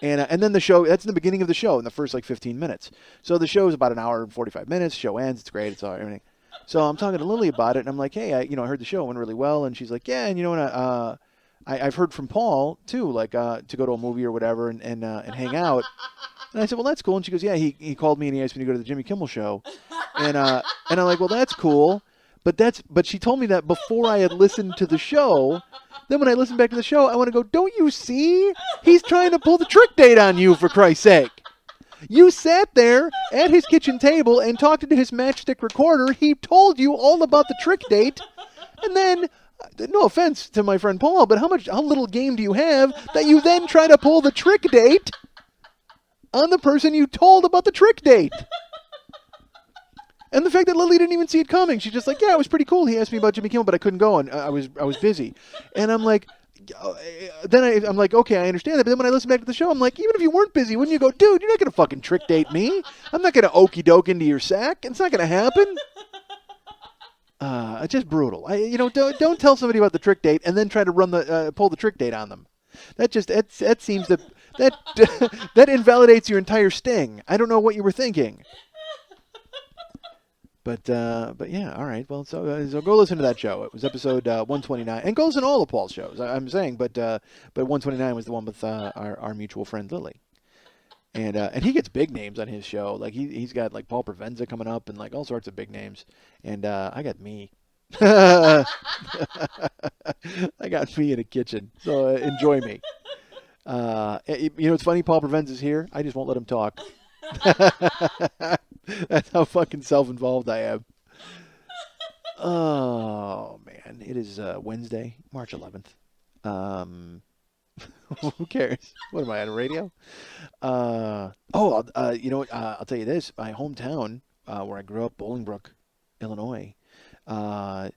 And then the show, that's in the beginning of the show in the first like 15 minutes. So the show is about an hour and 45 minutes. Show ends, it's great, it's all everything. So I'm talking to Lily about it, and I'm like, hey, I heard the show went really well, and she's like, yeah, and you know what, I've heard from Paul too, like to go to a movie or whatever and hang out. And I said, well, that's cool. And she goes, yeah, he called me and he asked me to go to the Jimmy Kimmel show. And I'm like, well, that's cool. But she told me that before I had listened to the show. Then when I listened back to the show, I want to go, don't you see? He's trying to pull the trick date on you, for Christ's sake. You sat there at his kitchen table and talked into his matchstick recorder. He told you all about the trick date. And then, no offense to my friend Paul, but how little game do you have that you then try to pull the trick date on the person you told about the trick date? And the fact that Lily didn't even see it coming. She's just like, yeah, it was pretty cool. He asked me about Jimmy Kimmel, but I couldn't go, and I was busy. And I'm like, I'm like, okay, I understand that. But then when I listen back to the show, I'm like, even if you weren't busy, wouldn't you go, dude, you're not going to fucking trick date me. I'm not going to okey doke into your sack. It's not going to happen. It's just brutal. Don't tell somebody about the trick date and then try to pull the trick date on them. That seems that invalidates your entire sting. I don't know what you were thinking. But yeah, all right. Well, so go listen to that show. It was episode 129, and go listen to all of Paul's shows. I'm saying, but 129 was the one with our mutual friend Lily, and he gets big names on his show. Like he's got like Paul Provenza coming up and like all sorts of big names. And I got me. I got me in a kitchen, so enjoy me. It's funny. Paul Provenza's here. I just won't let him talk. That's how fucking self-involved I am. Oh man, it is Wednesday, March 11th. Who cares? What am I on the radio? I'll tell you this. My hometown, where I grew up, Bolingbrook, Illinois. The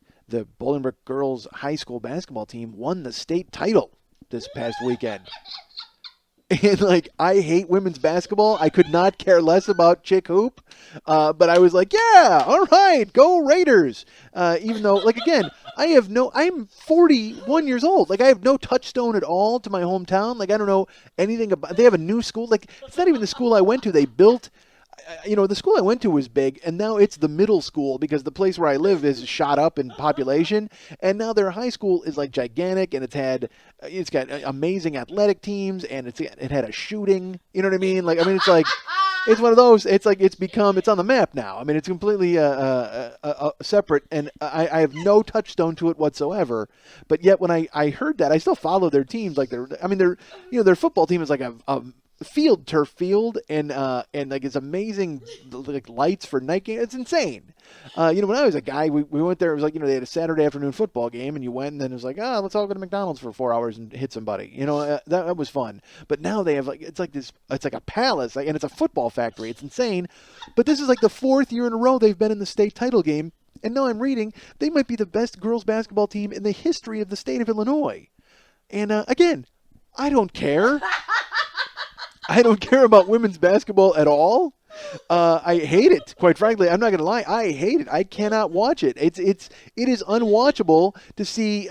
Bolingbrook girls high school basketball team won the state title this past weekend. And, like, I hate women's basketball. I could not care less about chick hoop. But I was like, yeah, all right, go Raiders. Even though, like, again, I'm 41 years old. Like, I have no touchstone at all to my hometown. Like, I don't know anything about, they have a new school. Like, it's not even the school I went to. They built, the school I went to was big, and now it's the middle school because the place where I live is shot up in population, and now their high school is like gigantic, and it's got amazing athletic teams, and it had a shooting. You know what I mean? Like, I mean, it's like it's one of those. It's like it's on the map now. I mean, it's completely separate, and I have no touchstone to it whatsoever. But yet, when I heard that, I still follow their teams. Like their football team is like a turf field, and like it's amazing, like lights for night game. It's insane. When I was a guy, we went there. It was like they had a Saturday afternoon football game, and you went, and then it was like, let's all go to McDonald's for 4 hours and hit somebody. That was fun. But now they have it's like a palace, and it's a football factory. It's insane. But this is like the 4th year in a row they've been in the state title game, and now I'm reading they might be the best girls basketball team in the history of the state of Illinois. And again, I don't care. I don't care about women's basketball at all. I hate it, quite frankly. I'm not going to lie. I hate it. I cannot watch it. It is unwatchable to see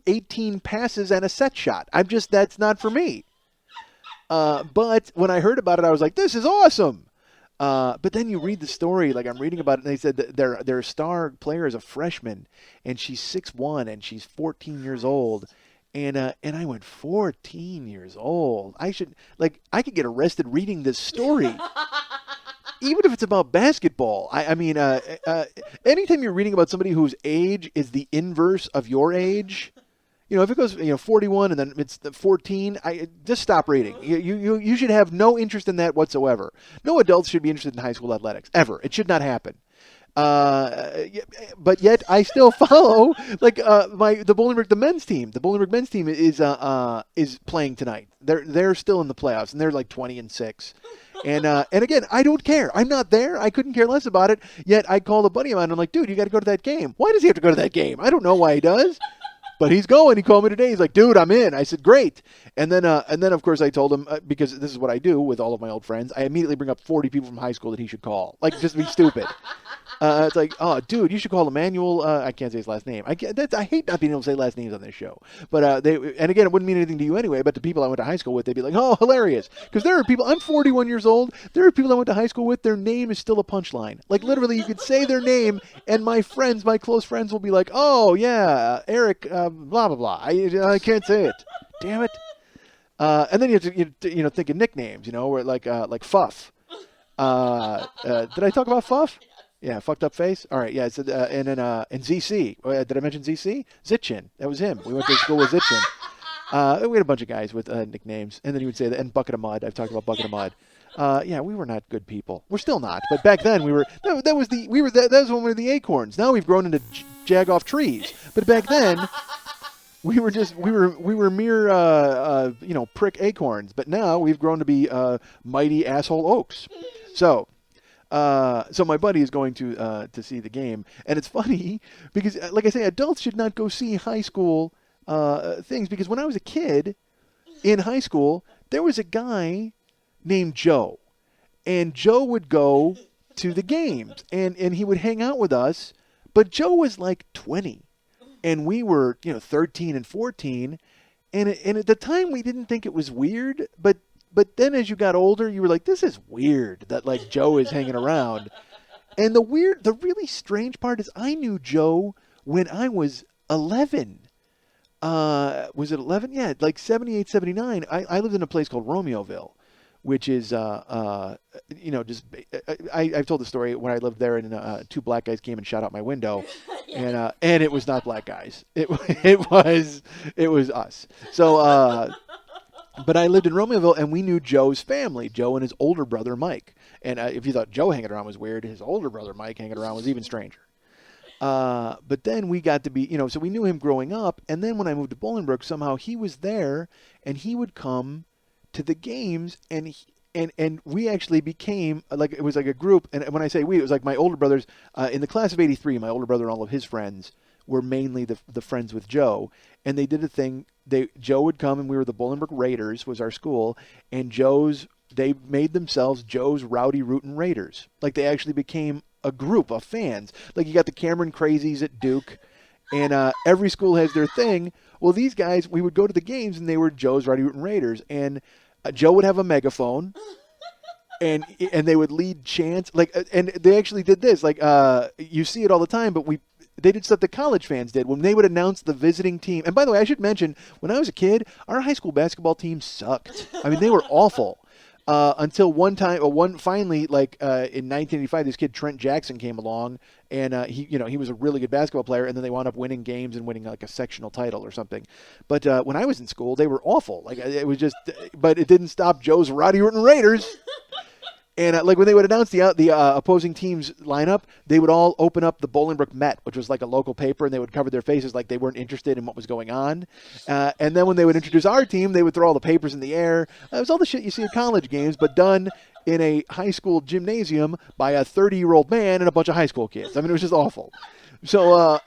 18 passes and a set shot. That's not for me. But when I heard about it, I was like, this is awesome. But then you read the story, like I'm reading about it, and they said that their star player is a freshman, and she's 6'1", and she's 14 years old. And I went, 14 years old. I could get arrested reading this story. Even if it's about basketball. I mean, anytime you're reading about somebody whose age is the inverse of your age, if it goes, 41 and then it's the 14, just stop reading. You should have no interest in that whatsoever. No adults should be interested in high school athletics, ever. It should not happen. But yet I still follow the Bolingbrook the men's team. The Bolingbrook men's team is playing tonight. They're still in the playoffs and they're like 20-6. And again, I don't care. I'm not there. I couldn't care less about it. Yet I called a buddy of mine and I'm like, dude, you got to go to that game. Why does he have to go to that game? I don't know why he does. But he's going. He called me today. He's like, dude, I'm in. I said, great. And then of course, I told him, because this is what I do with all of my old friends, I immediately bring up 40 people from high school that he should call. Like, just be stupid. It's like, oh, dude, you should call Emmanuel. I can't say his last name. I hate not being able to say last names on this show. But and again, it wouldn't mean anything to you anyway, but to people I went to high school with, they'd be like, oh, hilarious. Because there are people, I'm 41 years old. There are people I went to high school with, their name is still a punchline. Like, literally, you could say their name, and my close friends will be like, oh, yeah, Eric, blah, blah, blah. I can't say it. Damn it. And then you have to, think of nicknames, where like Fuff. Did I talk about Fuff? Yeah, fucked up face. All right, yeah. And ZC. Did I mention ZC? Zitchin. That was him. We went to school with Zitchin. We had a bunch of guys with nicknames, and then he would say that. And Bucket of Mud. I've talked about Bucket of Mud. Yeah, we were not good people. We're still not. But back then we were. That was when we were the acorns. Now we've grown into jag-off trees. But back then. We were mere prick acorns, but now we've grown to be mighty asshole oaks. So my buddy is going to see the game, and it's funny because, like I say, adults should not go see high school things, because when I was a kid in high school, there was a guy named Joe, and Joe would go to the games, and he would hang out with us, but Joe was like 20. And we were, 13 and 14, and at the time we didn't think it was weird, but then as you got older, you were like, this is weird that like Joe is hanging around. And the really strange part is I knew Joe when I was 11. Was it 11? Yeah, like 78, 79. I lived in a place called Romeoville, which is, I've told the story when I lived there, and two black guys came and shot out my window, and it was not black guys. It was us. So, but I lived in Romeoville, and we knew Joe's family, Joe and his older brother Mike. And if you thought Joe hanging around was weird, his older brother Mike hanging around was even stranger. But then we got to be, so we knew him growing up, and then when I moved to Bolingbrook, somehow he was there, and he would come to the games, and we actually became like, it was like a group. And when I say we, it was like my older brothers in the class of '83. My older brother and all of his friends were mainly the friends with Joe, and they did a thing. Joe would come, and we were the Bolingbrook Raiders was our school, and they made themselves Joe's Rowdy Rootin' Raiders. Like, they actually became a group of fans. Like, you got the Cameron Crazies at Duke, and every school has their thing. Well, these guys, we would go to the games, and they were Joe's Rowdy Rootin' Raiders, and Joe would have a megaphone, and they would lead chants. Like, and they actually did this. Like, you see it all the time, but they did stuff that college fans did when they would announce the visiting team. And by the way, I should mention, when I was a kid, our high school basketball team sucked. I mean, they were awful. Until finally, like in 1985, this kid Trent Jackson came along, and he was a really good basketball player, and then they wound up winning games and winning like a sectional title or something. But when I was in school, they were awful. Like, it was just, but it didn't stop Joe's Rowdy Rootin' Raiders. And like when they would announce the opposing team's lineup, they would all open up the Bolingbrook Met, which was like a local paper, and they would cover their faces like they weren't interested in what was going on. And then when they would introduce our team, they would throw all the papers in the air. It was all the shit you see at college games, but done in a high school gymnasium by a 30-year-old man and a bunch of high school kids. I mean, it was just awful. So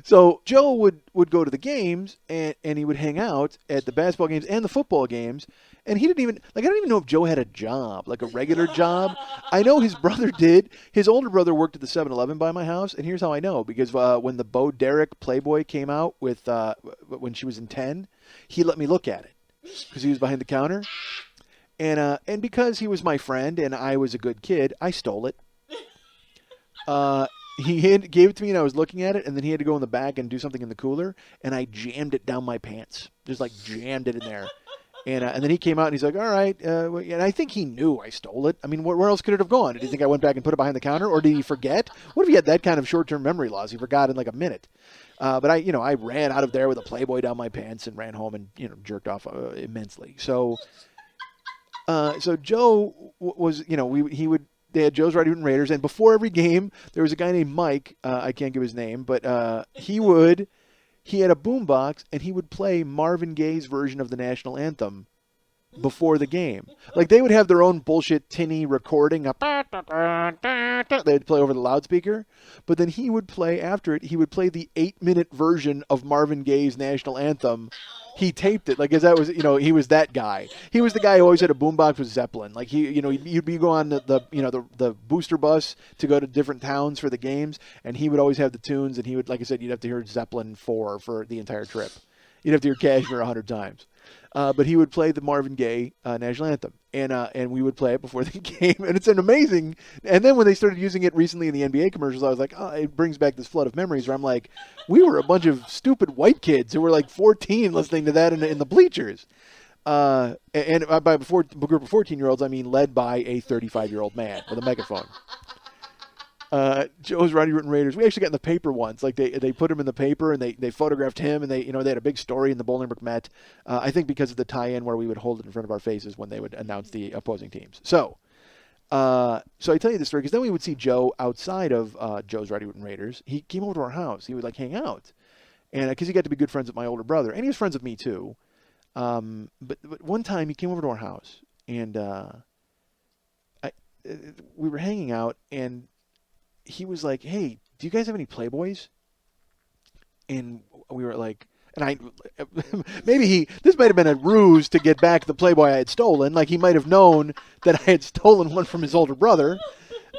so Joe would go to the games, and he would hang out at the basketball games and the football games. And he didn't even, like, I don't even know if Joe had a job, like a regular job. I know his brother did. His older brother worked at the 7-Eleven by my house, and here's how I know. Because when the Bo Derek Playboy came out with when she was in 10, he let me look at it. because he was behind the counter. And because he was my friend and I was a good kid, I stole it. Gave it to me and I was looking at it, and then he had to go in the back and do something in the cooler, and I jammed it down my pants. Just like jammed it in there. And then he came out and he's like, all right. And I think he knew I stole it. I mean, where else could it have gone? Did he think I went back and put it behind the counter? Or did he forget? What if he had that kind of short-term memory loss? He forgot in like a minute. But I ran out of there with a Playboy down my pants and ran home and, jerked off immensely. So Joe was, they had Joe's Riding Hood Raiders, and before every game, there was a guy named Mike. I can't give his name, but he had a boombox, and he would play Marvin Gaye's version of the national anthem before the game. Like, they would have their own bullshit tinny recording. They'd play over the loudspeaker. But then he would play, after it, he would play the 8-minute version of Marvin Gaye's national anthem. He taped it, like, as that was, he was that guy. He was the guy who always had a boombox with Zeppelin. Like, you'd go on the booster bus to go to different towns for the games, and he would always have the tunes, and he would, like I said, you'd have to hear Zeppelin 4 for the entire trip. You'd have to hear Kashmir 100 times. But he would play the Marvin Gaye national anthem, and we would play it before the game, and it's an amazing. And then when they started using it recently in the NBA commercials, I was like, oh, it brings back this flood of memories where I'm like, we were a bunch of stupid white kids who were like 14 listening to that in the bleachers. And by a group of 14-year-olds, I mean led by a 35-year-old man with a megaphone. Joe's Riding Hood Raiders. We actually got in the paper once. Like they put him in the paper and they photographed him, and they had a big story in the Bolingbrook Met. I think because of the tie-in where we would hold it in front of our faces when they would announce the opposing teams. So I tell you this story because then we would see Joe outside of Joe's Riding Hood Raiders. He came over to our house. He would like hang out, and because he got to be good friends with my older brother, and he was friends with me too. But one time he came over to our house, and we were hanging out, and he was like, hey, do you guys have any Playboys? And we were like, this might have been a ruse to get back the Playboy I had stolen. Like, he might have known that I had stolen one from his older brother.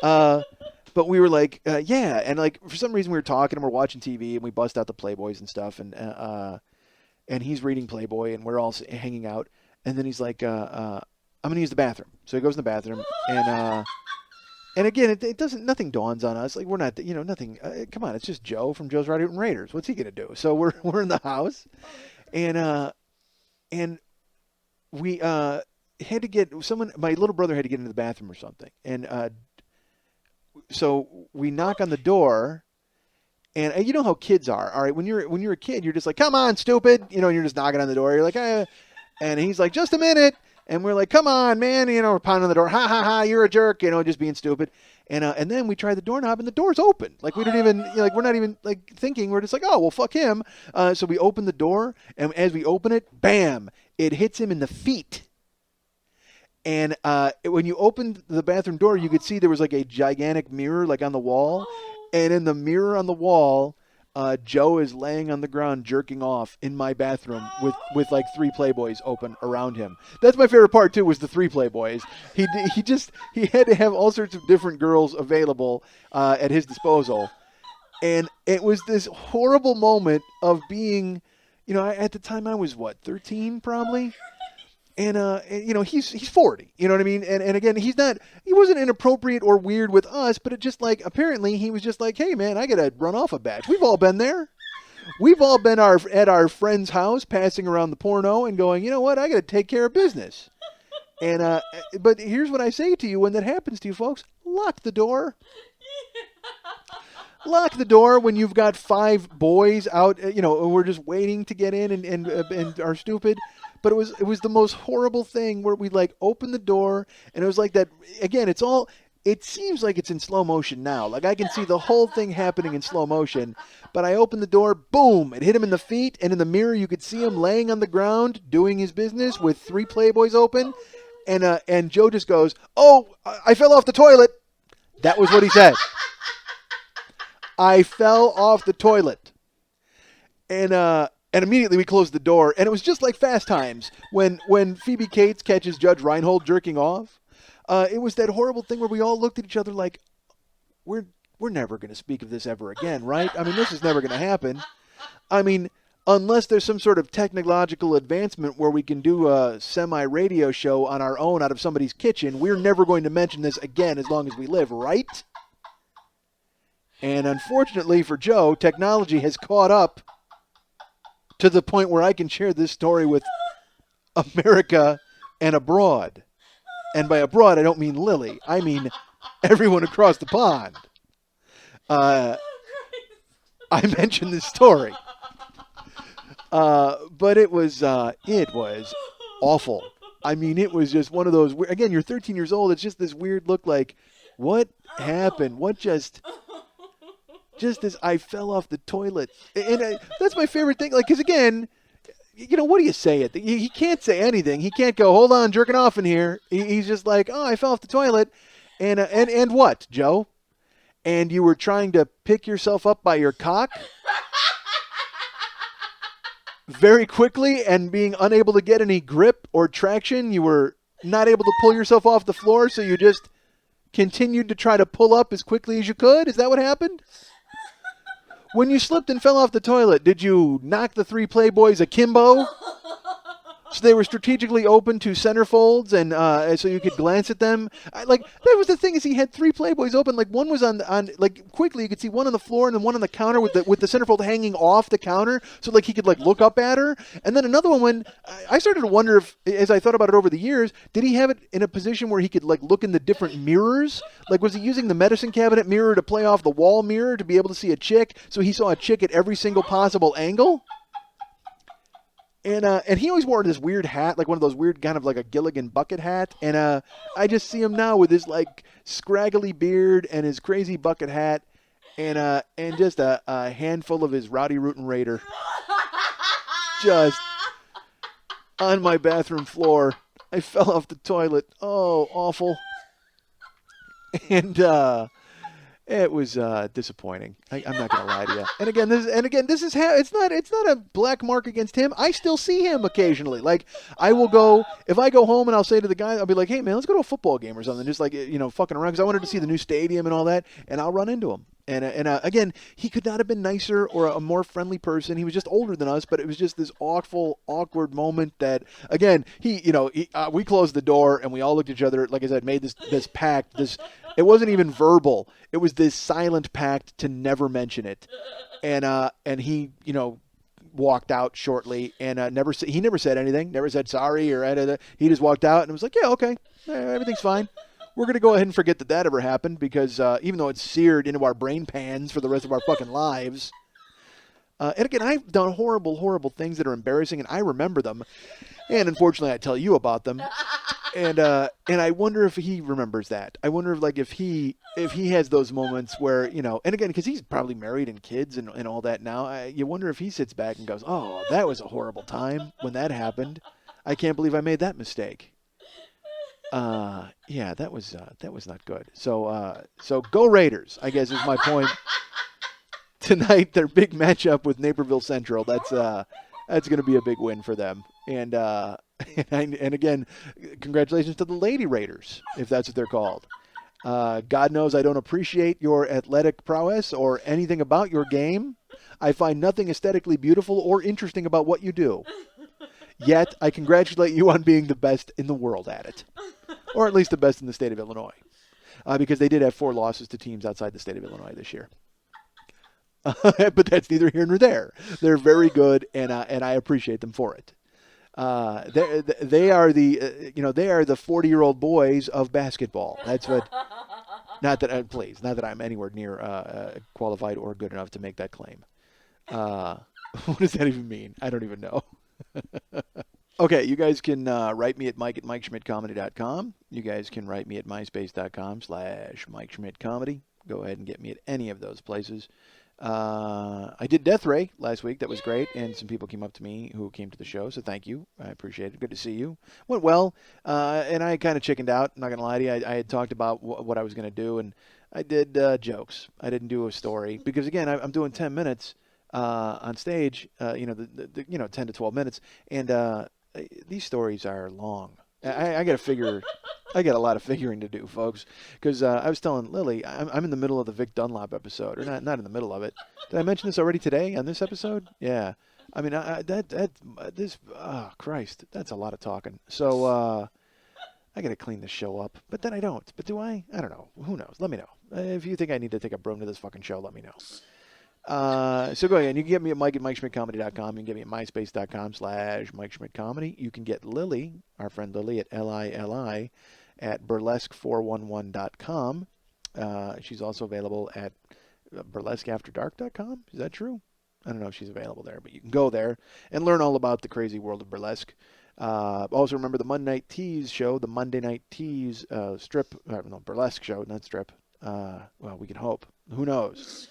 But we were like, yeah. And like, for some reason we were talking and we're watching TV and we bust out the Playboys and stuff. And he's reading Playboy and we're all hanging out. And then he's like, I'm going to use the bathroom. So he goes in the bathroom and again, it doesn't. Nothing dawns on us. Like, we're not, nothing. Come on, it's just Joe from Joe's Riding Hood Raiders. What's he gonna do? So we're in the house, and we had to get someone. My little brother had to get into the bathroom or something, and so we knock on the door, and you know how kids are. All right, when you're a kid, you're just like, come on, stupid, and you're just knocking on the door. You're like, and he's like, just a minute. And we're like, come on, man, we're pounding on the door. Ha, ha, ha, you're a jerk, just being stupid. And then we try the doorknob and the door's open. Like, we don't even, we're not even like thinking. We're just like, oh, well, fuck him. So we open the door, and as we open it, bam, it hits him in the feet. And when you opened the bathroom door, you could see there was like a gigantic mirror like on the wall. And in the mirror on the wall, Joe is laying on the ground jerking off in my bathroom with like 3 Playboys open around him. That's my favorite part too, was the 3 Playboys. He had to have all sorts of different girls available at his disposal. And it was this horrible moment of being, at the time I was 13 probably. And he's 40, you know what I mean? And again, he wasn't inappropriate or weird with us, but it just like, apparently he was just like, hey man, I got to run off a batch. We've all been there. We've all been at our friend's house, passing around the porno and going, you know what? I got to take care of business. And, but here's what I say to you when that happens to you folks, lock the door. Lock the door when you've got 5 boys out, we're just waiting to get in and are stupid. But it was the most horrible thing where we like opened the door and it was like that. Again, it seems like it's in slow motion now. Like, I can see the whole thing happening in slow motion. But I opened the door, boom, it hit him in the feet. And in the mirror, you could see him laying on the ground doing his business with 3 Playboys open. And Joe just goes, oh, I fell off the toilet. That was what he said. I fell off the toilet. And immediately we closed the door, and it was just like Fast Times when Phoebe Cates catches Judge Reinhold jerking off. It was that horrible thing where we all looked at each other like, we're never going to speak of this ever again, right? I mean, this is never going to happen. I mean, unless there's some sort of technological advancement where we can do a semi-radio show on our own out of somebody's kitchen, we're never going to mention this again as long as we live, right? And unfortunately for Joe, technology has caught up to the point where I can share this story with America and abroad. And by abroad, I don't mean Lily. I mean everyone across the pond. I mentioned this story. But it was awful. I mean, it was just one of those, again, you're 13 years old. It's just this weird look like, what happened? What just as I fell off the toilet. And that's my favorite thing. Like, because again, what do you say? He can't say anything. He can't go, hold on, jerking off in here. He's just like, oh, I fell off the toilet. And what, Joe? And you were trying to pick yourself up by your cock? Very quickly, and being unable to get any grip or traction, you were not able to pull yourself off the floor, so you just continued to try to pull up as quickly as you could? Is that what happened? When you slipped and fell off the toilet, did you knock the 3 Playboys akimbo? So they were strategically open to centerfolds, and so you could glance at them. That was the thing, is he had 3 Playboys open. Like, one was on quickly you could see one on the floor and then one on the counter with the centerfold hanging off the counter, so like he could like look up at her. And then another one, when I started to wonder if, as I thought about it over the years, did he have it in a position where he could like look in the different mirrors? Like, was he using the medicine cabinet mirror to play off the wall mirror to be able to see a chick, so he saw a chick at every single possible angle? And he always wore this weird hat, like one of those weird kind of like a Gilligan bucket hat. And I just see him now with his like scraggly beard and his crazy bucket hat, and just a handful of his Rowdy Rootin' Raider, just on my bathroom floor. I fell off the toilet. Oh, awful. And it was disappointing. I'm not gonna lie to you. And again, this is how it's not a black mark against him. I still see him occasionally. Like, I will go, if I go home and I'll say to the guy, I'll be like, hey man, let's go to a football game or something, just like, fucking around, because I wanted to see the new stadium and all that, and I'll run into him. And again, he could not have been nicer or a more friendly person. He was just older than us, but it was just this awful, awkward moment that, again, we closed the door and we all looked at each other, like I said, made this pact. It wasn't even verbal. It was this silent pact to never mention it. And he, walked out shortly and he never said anything, never said sorry or anything. He just walked out and was like, yeah, okay, everything's fine. We're going to go ahead and forget that ever happened, because even though it's seared into our brain pans for the rest of our fucking lives. And again, I've done horrible, horrible things that are embarrassing, and I remember them. And unfortunately, I tell you about them. And I wonder if he remembers that. I wonder if he has those moments where, and again, because he's probably married and kids and all that now, you wonder if he sits back and goes, oh, that was a horrible time when that happened. I can't believe I made that mistake. Yeah, that was not good. So go Raiders, I guess is my point. Tonight, their big matchup with Naperville Central. That's going to be a big win for them. And again, congratulations to the Lady Raiders, if that's what they're called. God knows I don't appreciate your athletic prowess or anything about your game. I find nothing aesthetically beautiful or interesting about what you do. Yet, I congratulate you on being the best in the world at it. Or at least the best in the state of Illinois. Because they did have 4 losses to teams outside the state of Illinois this year. But that's neither here nor there. They're very good, and I appreciate them for it. They are the 40-year-old boys of basketball. That's what. Not that I'm anywhere near qualified or good enough to make that claim. What does that even mean? I don't even know. Okay, you guys can write me at mike@MikeSchmidtComedy.com. You guys can write me at myspace.com/MikeSchmidtComedy. Go ahead and get me at any of those places. I did Death Ray last week. That was great. And some people came up to me who came to the show. So thank you. I appreciate it. Good to see you. Went well. And I kind of chickened out. I'm not going to lie to you. I had talked about what I was going to do. And I did jokes. I didn't do a story. Because, again, I'm doing 10 minutes on stage, 10 to 12 minutes. And these stories are long. I got to figure. I got a lot of figuring to do, folks. Because I was telling Lily, I'm in the middle of the Vic Dunlop episode, or not in the middle of it. Did I mention this already today on this episode? Yeah, I mean, this, oh, Christ, that's a lot of talking. So, I got to clean this show up, but then I don't. But do I? I don't know. Who knows? Let me know. If you think I need to take a broom to this fucking show, let me know. So go ahead. You can get me at Mike at MikeSchmidtComedy.com. You can get me at MySpace.com/MikeSchmidtComedy. You can get Lily, our friend Lily, at Lili at Burlesque411.com. She's also available at BurlesqueAfterDark.com. Is that true? I don't know if she's available there, but you can go there and learn all about the crazy world of burlesque. Also remember the Monday Night Tease show, the Monday Night Tease burlesque show, not strip. Well, we can hope. Who knows?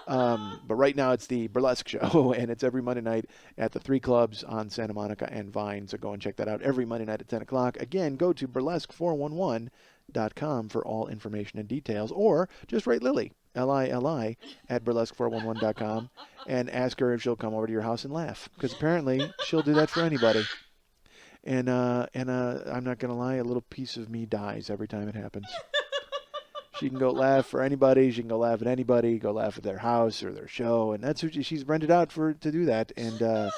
But right now it's the burlesque show, and it's every Monday night at the 3 clubs on Santa Monica and Vine. So go and check that out every Monday night at 10 o'clock. Again, go to burlesque411.com for all information and details, or just write Lily, Lili, at burlesque411.com, and ask her if she'll come over to your house and laugh, because apparently she'll do that for anybody. And I'm not going to lie, a little piece of me dies every time it happens. She can go laugh for anybody. She can go laugh at anybody, go laugh at their house or their show. And that's who she's rented out to do that. And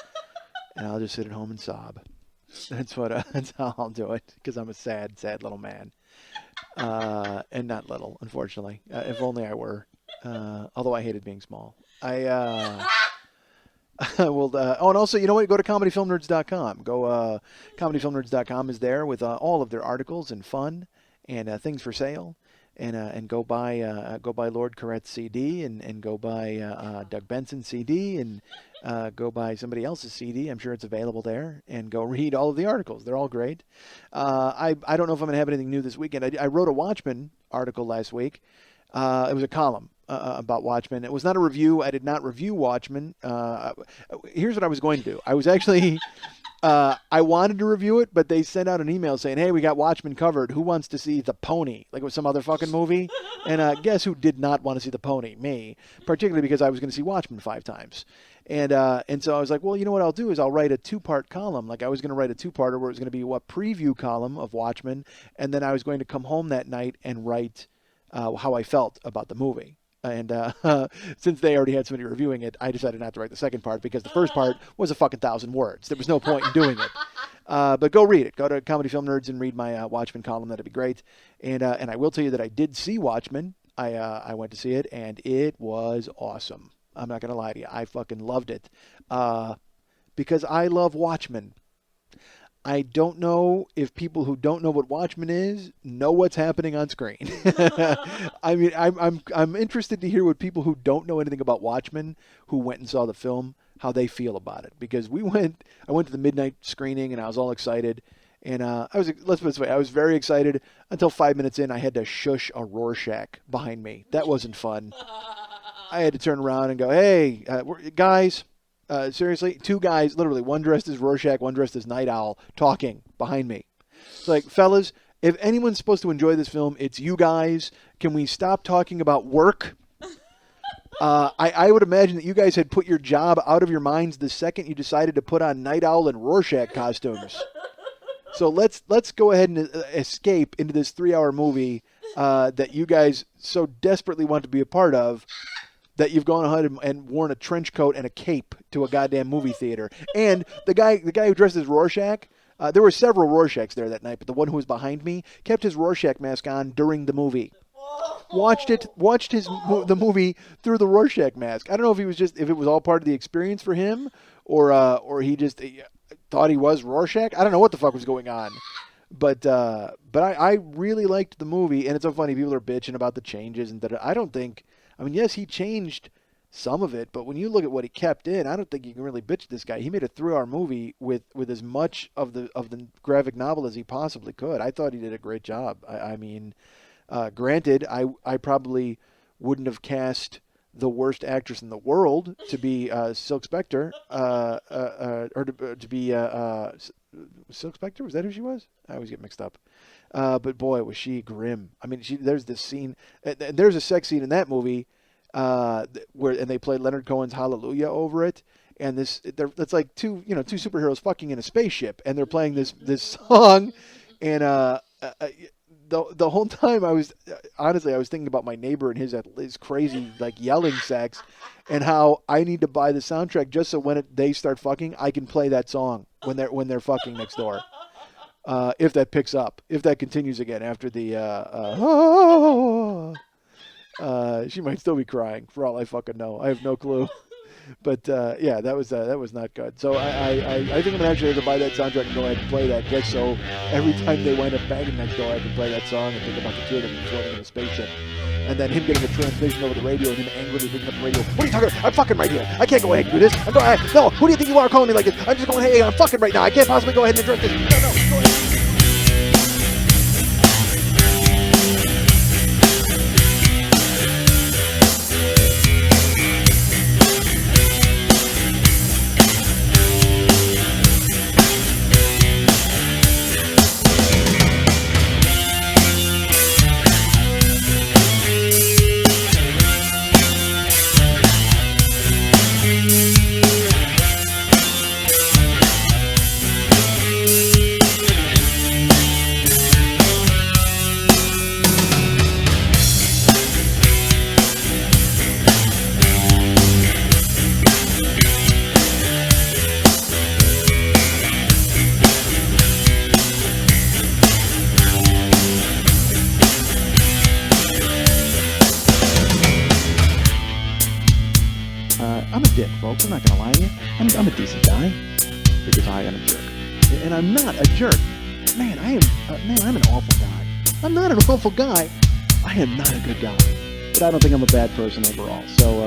I'll just sit at home and sob. That's how I'll do it, because I'm a sad, sad little man. And not little, unfortunately. If only I were. Although I hated being small. I will. And also, you know what? Go to comedyfilmnerds.com. Comedyfilmnerds.com is there with all of their articles and fun and things for sale. And go buy Lord Corrett's CD and go buy Doug Benson's CD and go buy somebody else's CD. I'm sure it's available there. And go read all of the articles. They're all great. I don't know if I'm going to have anything new this weekend. I wrote a Watchmen article last week. It was a column about Watchmen. It was not a review. I did not review Watchmen. Here's what I was going to do. I was actually... I wanted to review it, but they sent out an email saying, hey, we got Watchmen covered. Who wants to see The Pony? Like it was some other fucking movie. And guess who did not want to see The Pony? Me. Particularly because I was going to see Watchmen 5 times. And so I was like, well, you know what I'll do is I'll write a 2-part column. Like I was going to write a 2-parter where it was going to be a preview column of Watchmen. And then I was going to come home that night and write how I felt about the movie. And since they already had somebody reviewing it, I decided not to write the second part because the first part was a fucking 1,000 words. There was no point in doing it. But go read it. Go to Comedy Film Nerds and read my Watchmen column. That'd be great. And I will tell you that I did see Watchmen. I went to see it, and it was awesome. I'm not going to lie to you. I fucking loved it because I love Watchmen. I don't know if people who don't know what Watchmen is know what's happening on screen. I mean, I'm interested to hear what people who don't know anything about Watchmen, who went and saw the film, how they feel about it. Because I went to the midnight screening and I was all excited, and let's put it this way, I was very excited until 5 minutes in. I had to shush a Rorschach behind me. That wasn't fun. I had to turn around and go, hey, guys. Seriously, 2 guys, literally, one dressed as Rorschach, one dressed as Night Owl, talking behind me. It's like, fellas, if anyone's supposed to enjoy this film, it's you guys. Can we stop talking about work? I would imagine that you guys had put your job out of your minds the second you decided to put on Night Owl and Rorschach costumes. So let's go ahead and escape into this 3-hour movie that you guys so desperately want to be a part of, that you've gone ahead and worn a trench coat and a cape to a goddamn movie theater. And the guy who dressed as Rorschach, there were several Rorschachs there that night, but the one who was behind me kept his Rorschach mask on during the movie. Watched the movie through the Rorschach mask. I don't know if if it was all part of the experience for him, or he just thought he was Rorschach. I don't know what the fuck was going on. But I really liked the movie, and it's so funny. People are bitching about the changes, and that I don't think. I mean, yes, he changed some of it, but when you look at what he kept in, I don't think you can really bitch this guy. He made a 3-hour movie with as much of the graphic novel as he possibly could. I thought he did a great job. I mean, granted, I probably wouldn't have cast the worst actress in the world to be Silk Spectre, or to be Silk Spectre. Was that who she was? I always get mixed up. But boy, was she grim. I mean, there's this scene. There's a sex scene in that movie where they play Leonard Cohen's Hallelujah over it, and that's like two superheroes fucking in a spaceship, and they're playing this song, and the whole time I was thinking about my neighbor and his crazy like yelling sex, and how I need to buy the soundtrack just so when they start fucking, I can play that song when they're fucking next door. If that picks up, if that continues again after the she might still be crying for all I fucking know. I have no clue. But yeah, that was not good. So I think I'm gonna actually have to buy that soundtrack and go ahead and play that just so every time they wind up banging next door, I can play that song and think about the two of them floating in a spaceship, and then him getting a transmission over the radio and him angrily picking up the radio. What are you talking about? I'm fucking right here. I can't go ahead and do this. No. Who do you think you are calling me like this? I'm just going. Hey, I'm fucking right now. I can't possibly go ahead and address this. No. Go ahead. I'm a dick, folks. I'm not gonna lie to you. I'm a decent guy because I am a jerk, and I'm not a jerk. Man, I'm an awful guy. I'm not an awful guy. I am not a good guy, but I don't think I'm a bad person overall. So,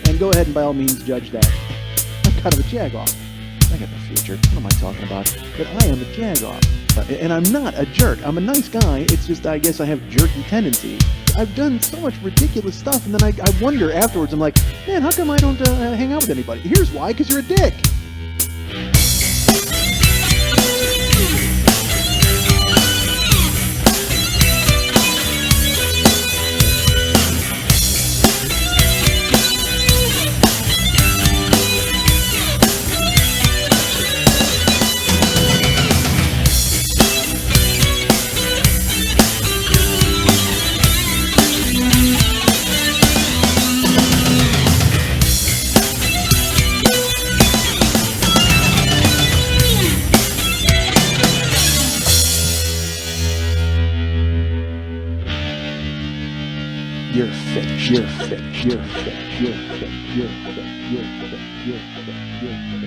and go ahead and by all means judge that. I'm kind of a jagoff. I got no future. What am I talking about? But I am a jagoff, and I'm not a jerk. I'm a nice guy. It's just I guess I have jerky tendencies. I've done so much ridiculous stuff, and then I wonder afterwards. I'm like, man, how come I don't hang out with anybody? Here's why: because you're a dick. You're fit. You're fit. You're fit. You're fit. You're fit. You're fit. You're fit. You're fit.